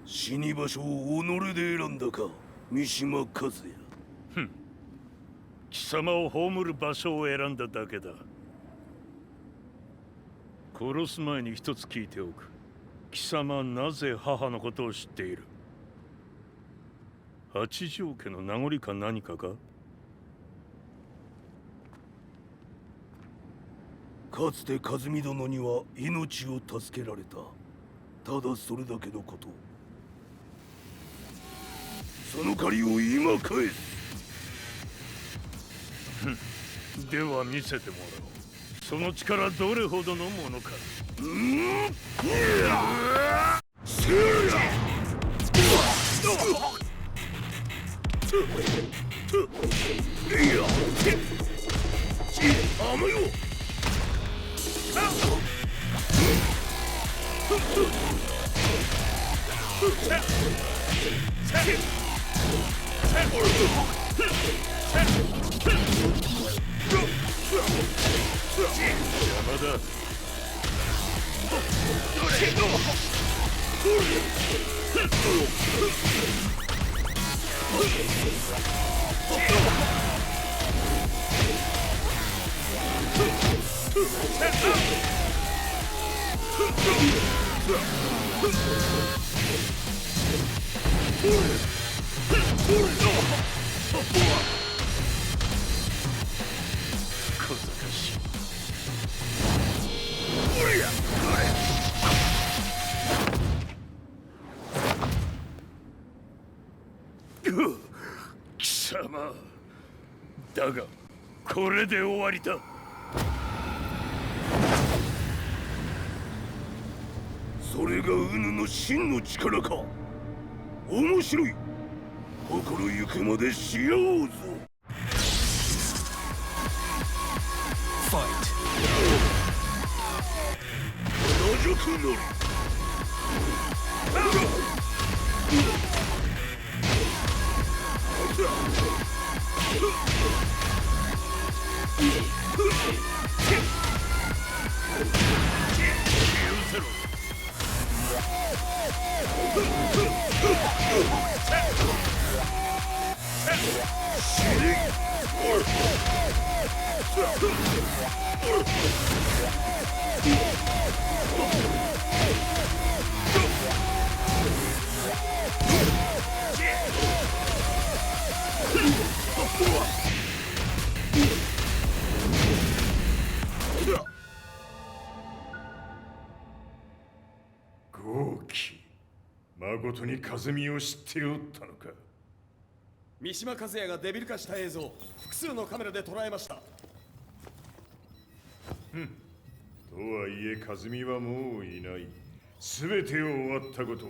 死に場所を己で選んだか、三島和也。ふん。貴様を葬る場所を選んだだけだ。殺す前に一つ聞いておく。貴様はなぜ母のことを知っている？八条家の名残か何かか？かつて和美殿には命を助けられた。ただそれだけのこと。その借りを今返す。では見せてもらおう。その力どれほどのものか。邪魔だ。小賢しい。貴様だがこれで終わりだ。それがウヌの真の力か。面白い。心ゆくまでしようぞ。ファイト。野宿乗り。死ね。豪気、誠に風見を知っておったのか。三島和也がデビル化した映像、複数のカメラで捉えました。とはいえ風見はもういない。全てを終わったこと。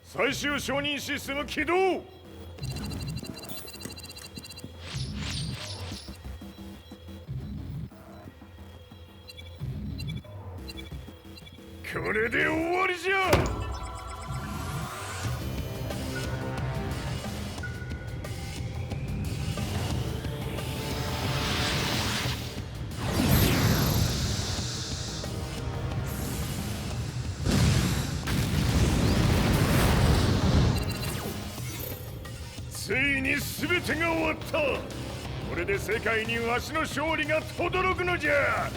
最終承認システム起動。これで終わりじゃ。ついに全てが終わった。これで世界にわしの勝利が轟くのじゃ。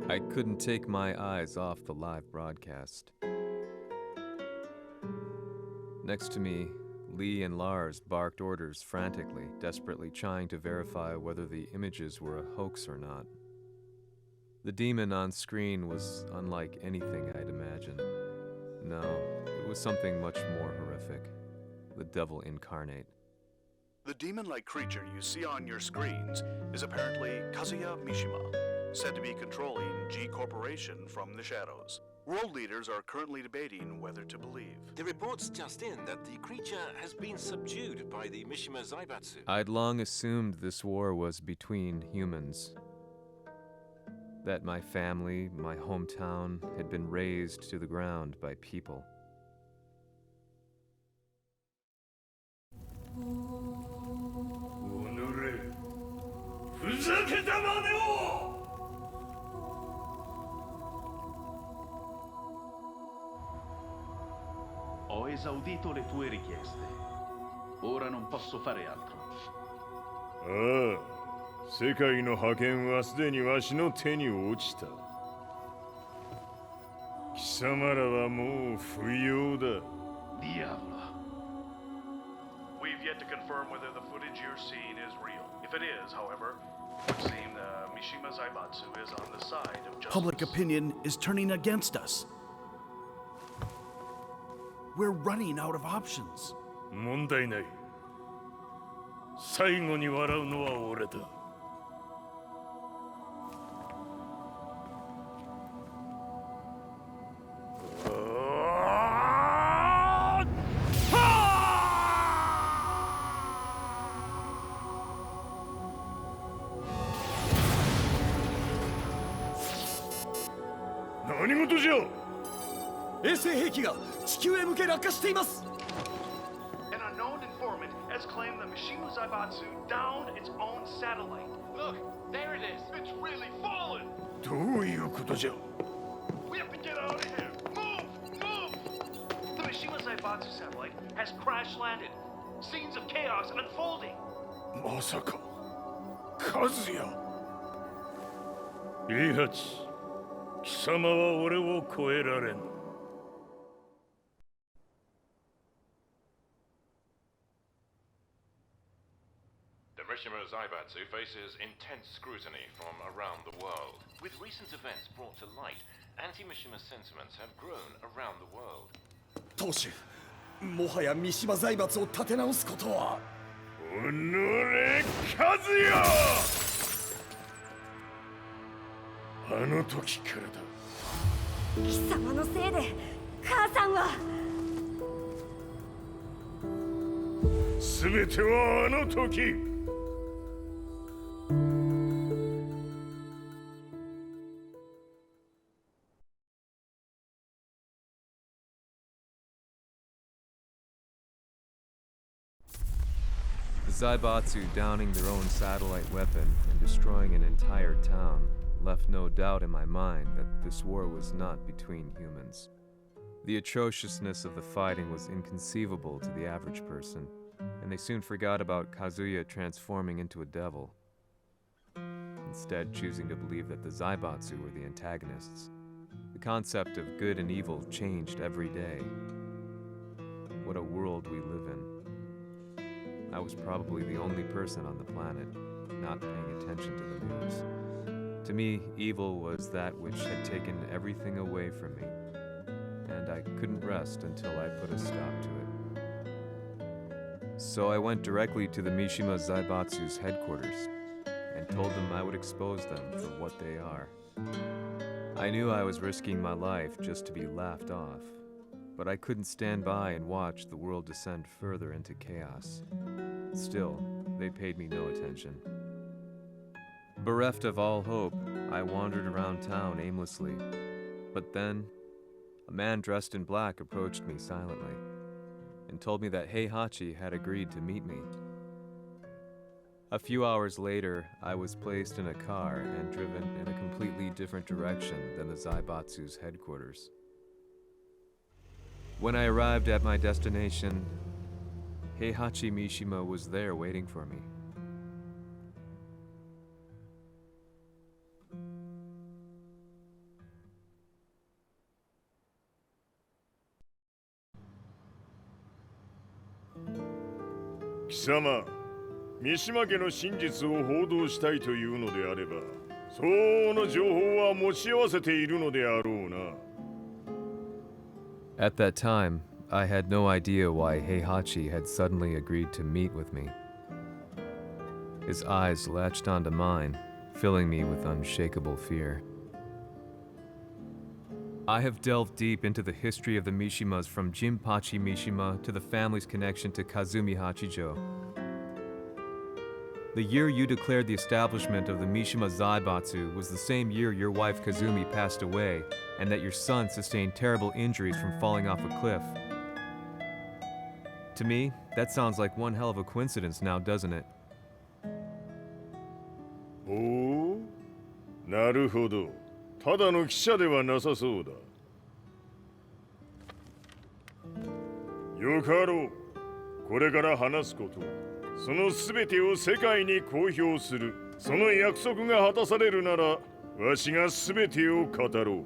I couldn't take my eyes off the live broadcast. Next to me, Lee and Lars barked orders frantically, desperately trying to verify whether the images were a hoax or not. The demon on screen was unlike anything I'd imagined. No, it was something much more horrific. The devil incarnate. The demon-like creature you see on your screens is apparently Kazuya Mishima, said to be controlling G Corporation from the shadows. World leaders are currently debating whether to believe. The reports just in that the creature has been subdued by the Mishima Zaibatsu. I'd long assumed this war was between humans. That my family, my hometown, had been razed to the ground by people. Ho esaudito le tue richieste. Ora non posso fare altro. 世界の覇権はすでにわしの手に落ちた。貴様らはもう不要だ。Diavolo. We've yet to confirm whether the footage you're seeing is real. If it is, however, it would seem Mishima Zaibatsu is on the side of justice. Public opinion is turning against us. We're running out of options. 問題ない。最後に笑うのは俺だ。何事じゃ。衛星兵器が地球へ向け落下しています。An unknown informant has claimed the Mishima Zaibatsu downed its own satellite. Look, there it is. It's really fallen. どういうことじゃ。We have to get out of here. Move, move. The Mishima Zaibatsu satellite has crash landed. Scenes of chaos unfolding. まさか、和也。イハチ、貴様は俺を超えられん。Mishima Zaibatsu faces intense scrutiny from around the world. With recent events brought to light, anti-Mishima sentiments have grown around the world. 当主、もはや三島財閥を立て直すことは。おのれ、和也！あの時からだ。貴様のせいで母さんは。全てはあの時。The Zaibatsu downing their own satellite weapon and destroying an entire town left no doubt in my mind that this war was not between humans. The atrociousness of the fighting was inconceivable to the average person, and they soon forgot about Kazuya transforming into a devil, instead choosing to believe that the Zaibatsu were the antagonists. The concept of good and evil changed every day. What a world we live in. I was probably the only person on the planet not paying attention to the news. To me, evil was that which had taken everything away from me, and I couldn't rest until I put a stop to it. So I went directly to the Mishima Zaibatsu's headquarters and told them I would expose them for what they are. I knew I was risking my life just to be laughed off, but I couldn't stand by and watch the world descend further into chaos. Still, they paid me no attention. Bereft of all hope, I wandered around town aimlessly, but then a man dressed in black approached me silently and told me that Heihachi had agreed to meet me. A few hours later, I was placed in a car and driven in a completely different direction than the Zaibatsu's headquarters. When I arrived at my destination, Heihachi Mishima was there waiting for me. Kisama, 三島家の真実を報道したいというのであれば、相応の情報は持ち合わせているのであろうな。At that time, I had no idea why Heihachi had suddenly agreed to meet with me. His eyes latched onto mine, filling me with unshakable fear. I have delved deep into the history of the Mishimas from Jinpachi Mishima to the family's connection to Kazumi Hachijo. The year you declared the establishment of the Mishima Zaibatsu was the same year your wife Kazumi passed away, and that your son sustained terrible injuries from falling off a cliff. To me, that sounds like one hell of a coincidence now, doesn't it? おお、なるほど。ただの記者ではなさそうだ。よかろう。これから話すこと、そのすべてを世界に公表する。その約束が果たされるなら、わしがすべてを語ろう。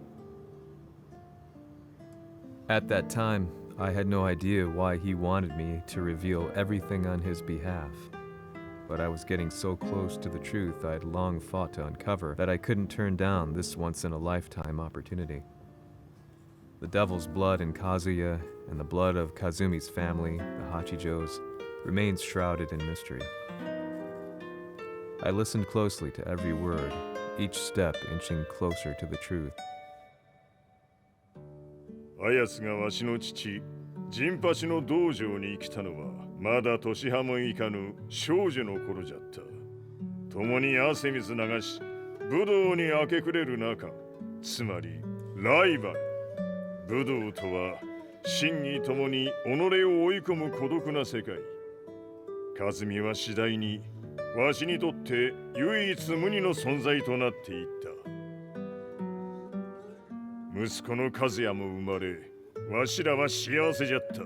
At that time, I had no idea why he wanted me to reveal everything on his behalf. But I was getting so close to the truth I'd long fought to uncover that I couldn't turn down this once-in-a-lifetime opportunity. The devil's blood in Kazuya and the blood of Kazumi's family, the Hachijos, remains shrouded in mystery. I listened closely to every word, each step inching closer to the truth. あやつがわしの父、ジンパチの道場に来たのは、まだ年端もいかぬ少女の頃じゃった。共に汗水流し、武道に明け暮れる中、つまりライバル。武道とは、真に共に己を追い込む孤独な世界。和美は次第に、わしにとって唯一無二の存在となっていった。息子の和也も生まれ、わしらは幸せじゃった。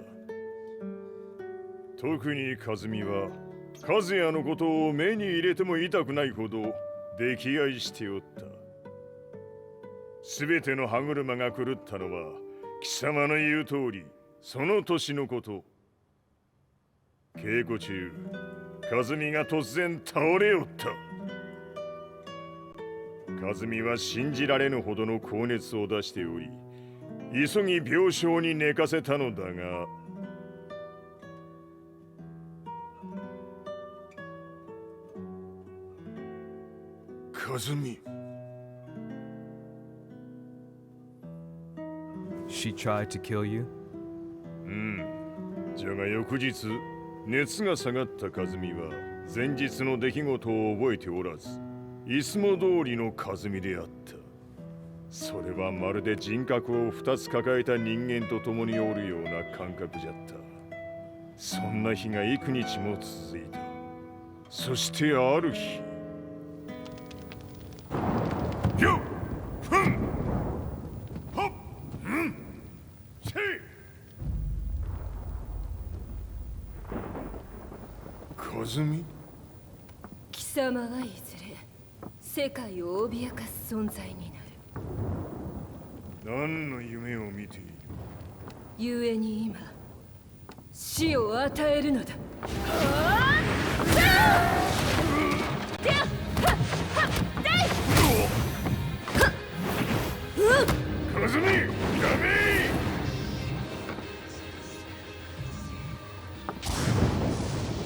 特に和美は、和也のことを目に入れても痛くないほど溺愛しておった。すべての歯車が狂ったのは、貴様の言う通り、その年のこと。稽古中、和美が突然倒れおった。和美は信じられぬほどの高熱を出しており、急ぎ病床に寝かせたのだが、和美。She tried to kill you? じゃが翌日、熱が下がった和美は前日の出来事を覚えておらず、いつも通りの和美であった。それはまるで人格を2つ抱えた人間と共におるような感覚じゃった。そんな日が幾日も続いた。そしてある日、よっふんはっんせい美？貴様はいずれ世界を脅かす存在になる。何の夢を見ている？故に今死を与えるのだ。カズミ、やめ！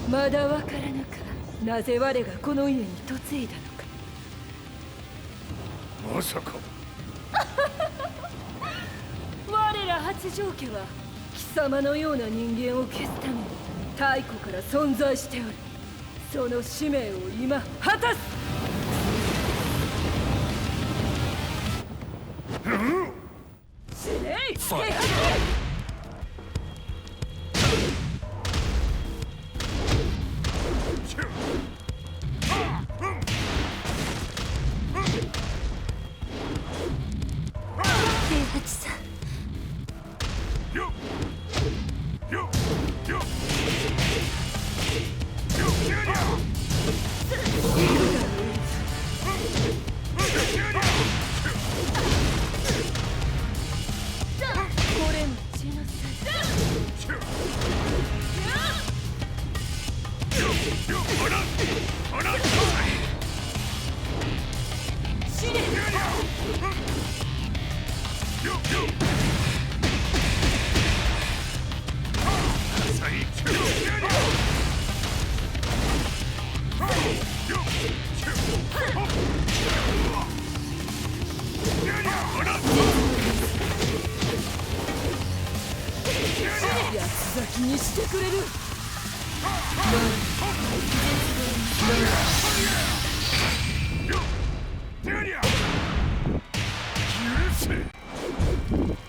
まだわからぬか、なぜ我がこの家に嫁いだのか。まさか我ら八丈家は貴様のような人間を消すために太古から存在しておる。その使命を今果たす。死ねい！先にしてくれる。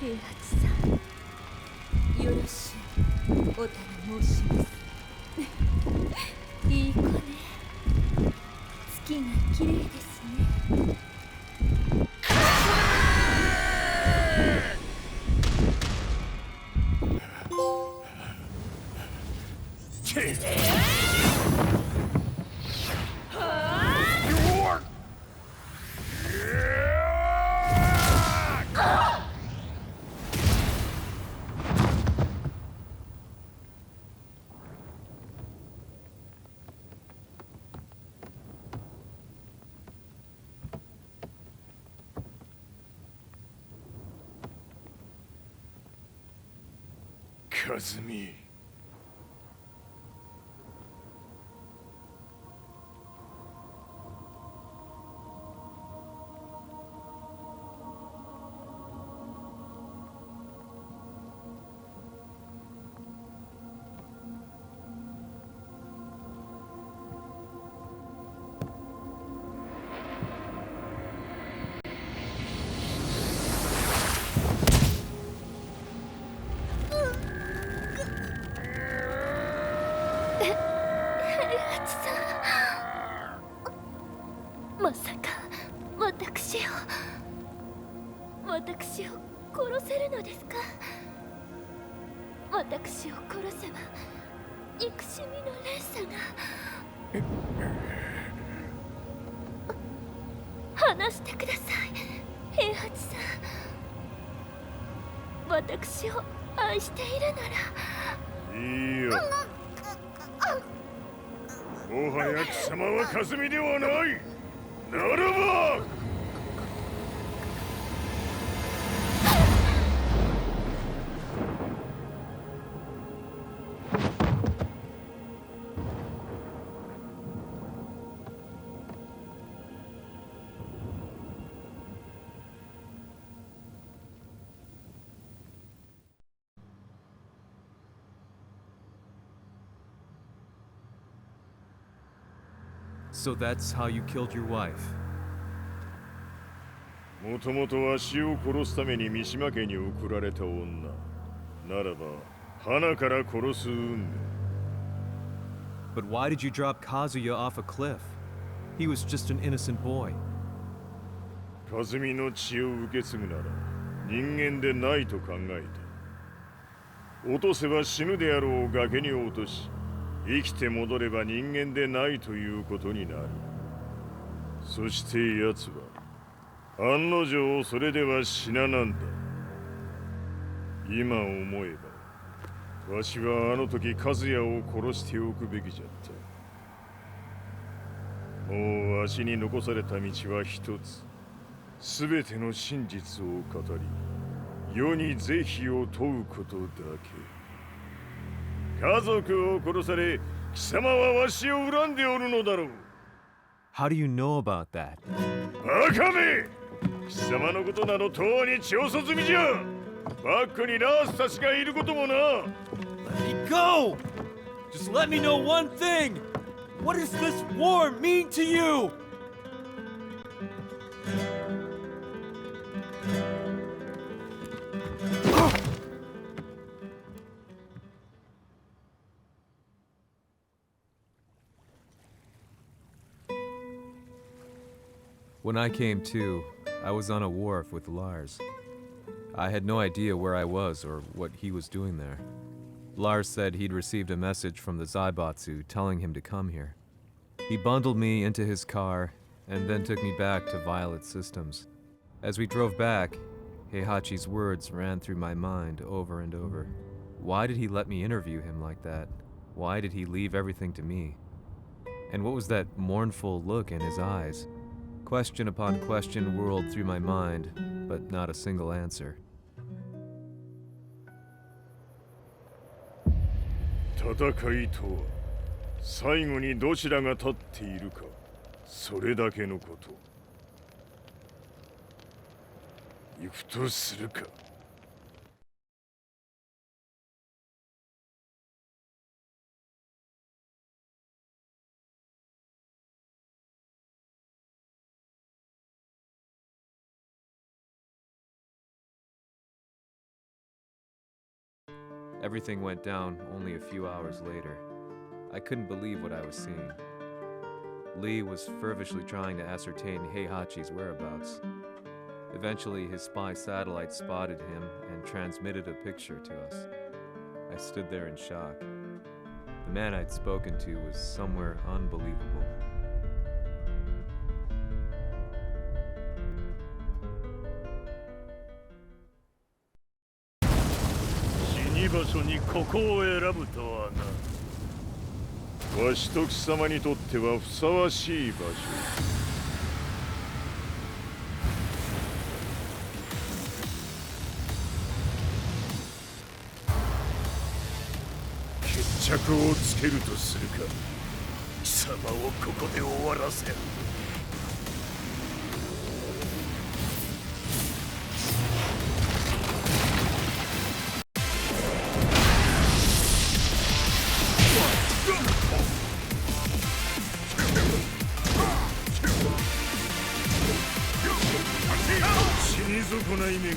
平八さん、よろしゅうお頼申します。いい子ね。月が綺麗ですね。カズミ。まさか私を殺せるのですか？私を殺せば憎しみの連鎖が。話してください、平八さん。私を愛しているなら。いいよ。もはや貴様はカズミではない。ならばSo that's how you killed your wife. もともとわしを殺すために三島家に送られた女ならば花から殺す運命。 But why did you drop Kazuya off a cliff? He was just an innocent boy. カズミの血を受け継ぐなら人間でないと考えた。落とせば死ぬであろう崖に落とし生きて戻れば人間でないということになる。そして奴は案の定それでは死ななんだ。今思えばわしはあの時和也を殺しておくべきじゃった。もうわしに残された道は一つ。すべての真実を語り世に是非を問うことだけ。家族を殺され貴様はわしを恨んでおるのだろう。 How do you know about that? バカめ！貴様のことなどとうに調査済みじゃ。バックにラースたちがいることもな。 Let me go! Just let me know one thing! What does this war mean to you? When I came to, I was on a wharf with Lars. I had no idea where I was or what he was doing there. Lars said he'd received a message from the Zaibatsu telling him to come here. He bundled me into his car and then took me back to Violet Systems. As we drove back, Heihachi's words ran through my mind over and over. Why did he let me interview him like that? Why did he leave everything to me? And what was that mournful look in his eyes? Question upon question whirled through my mind, but not a single answer. 戦いとは最後にどちらが立っているか、それだけのこと。行くとするか。Everything went down only a few hours later. I couldn't believe what I was seeing. Lee was feverishly trying to ascertain Heihachi's whereabouts. Eventually, his spy satellite spotted him and transmitted a picture to us. I stood there in shock. The man I'd spoken to was somewhere unbelievable. 場所にここを選ぶとはな。わしと貴様にとってはふさわしい場所。決着をつけるとするか。貴様をここで終わらせる。こない目が。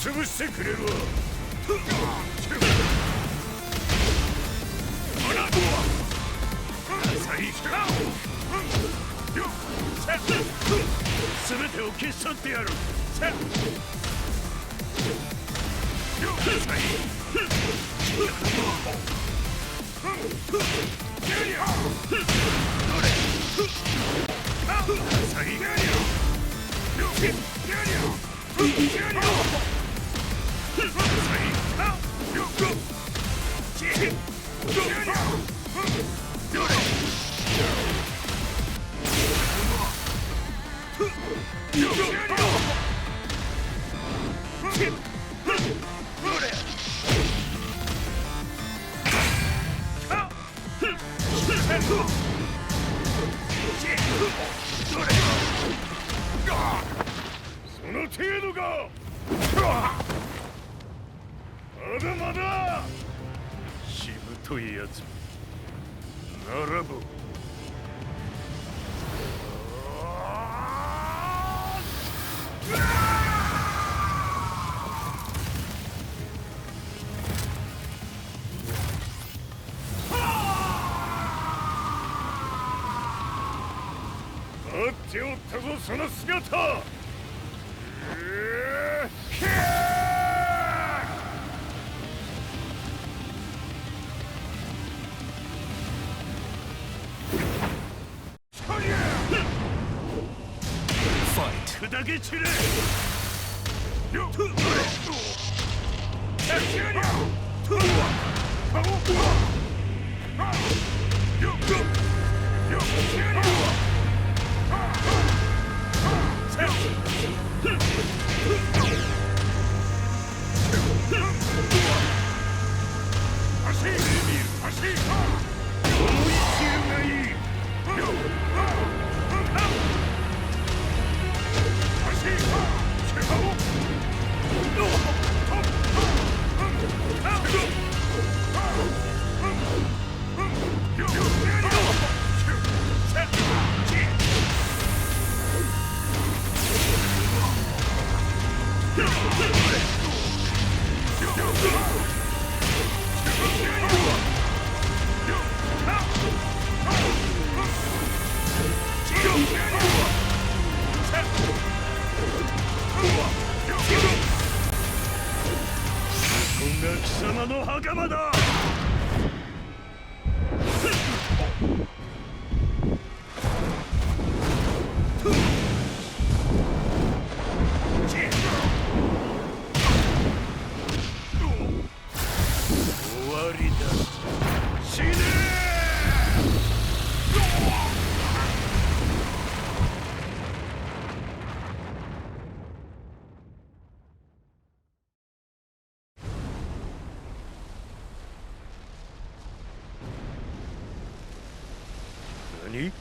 潰してくれるわ。てを消し去ってやる。さあその程度か。まだまだしぶといやつならば待っておったぞその姿。砕け散れ。貴様の袴だ。終わりだ。死ね何？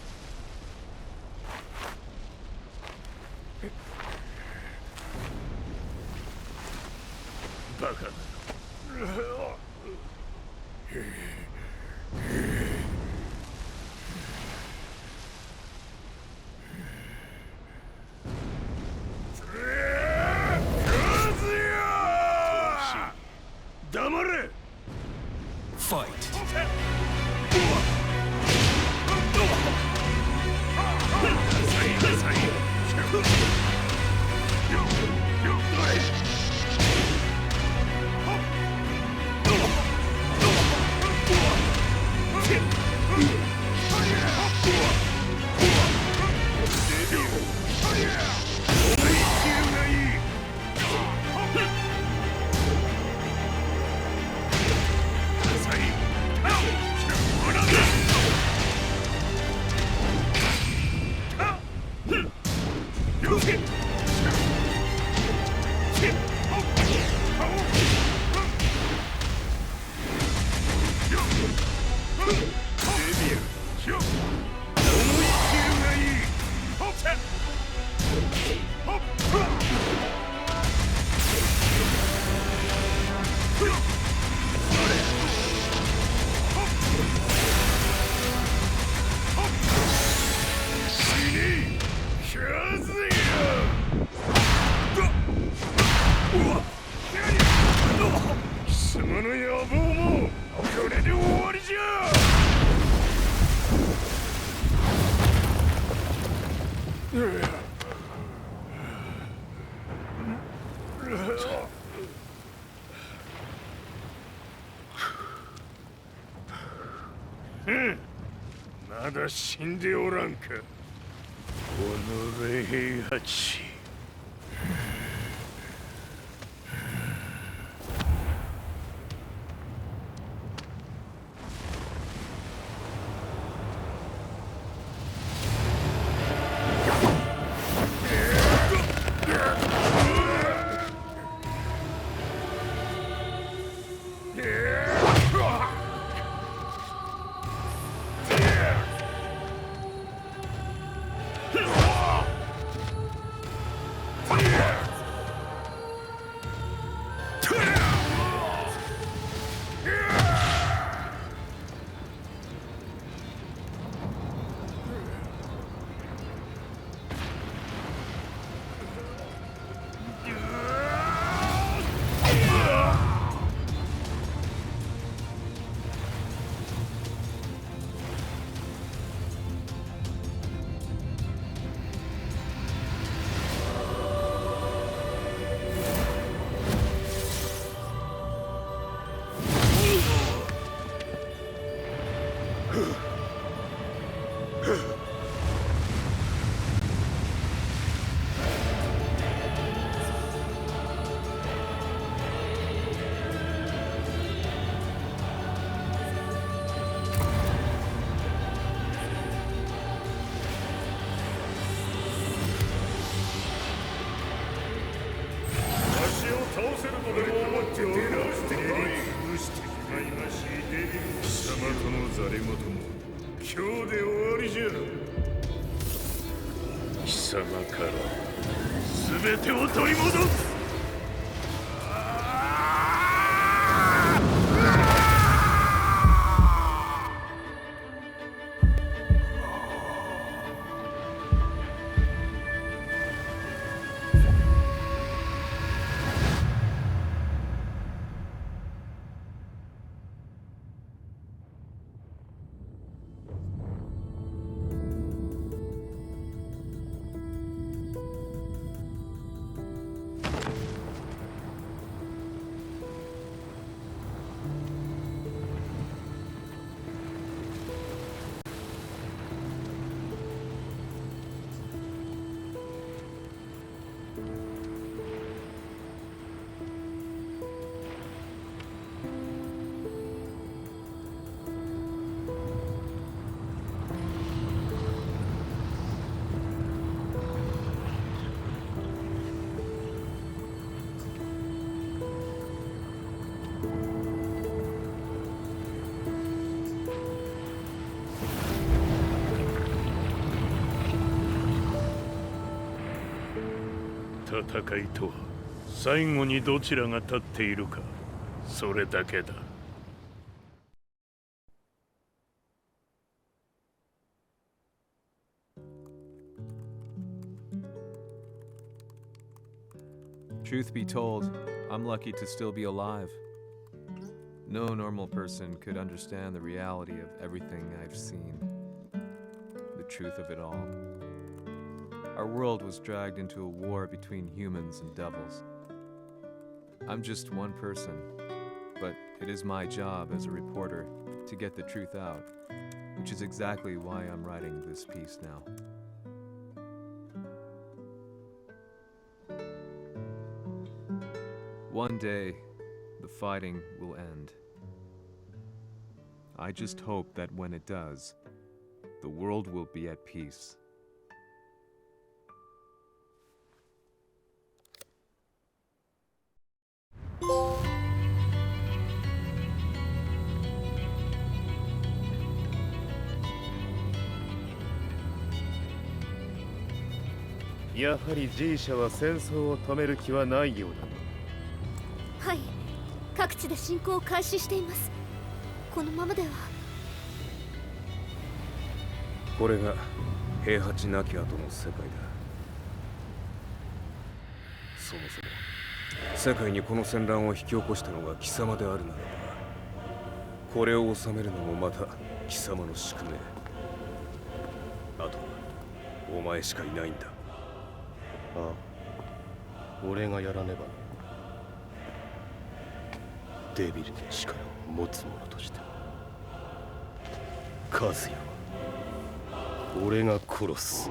バカだ。黙れ。ファイト。まだ死んでおらんか。おのれ平八。貴様から全てを取り戻す。戦いとは最後にどちらが立っているか、それだけだ。Truth be told, I'm lucky to still be alive. No normal person could understand the reality of everything I've seen, the truth of it all. Our world was dragged into a war between humans and devils. I'm just one person, but it is my job as a reporter to get the truth out, which is exactly why I'm writing this piece now. One day, the fighting will end. I just hope that when it does, the world will be at peace. Yaはり G 社は戦争を止める気はないようだな。はい、各地で侵攻を開始しています。このままでは。これが平八なき後の世界だ。そもそも世界にこの戦乱を引き起こしたのが貴様であるならば、これを収めるのもまた貴様の宿命。あとはお前しかいないんだ。ああ、俺がやらねば。デビルの力を持つ者として和也は俺が殺す。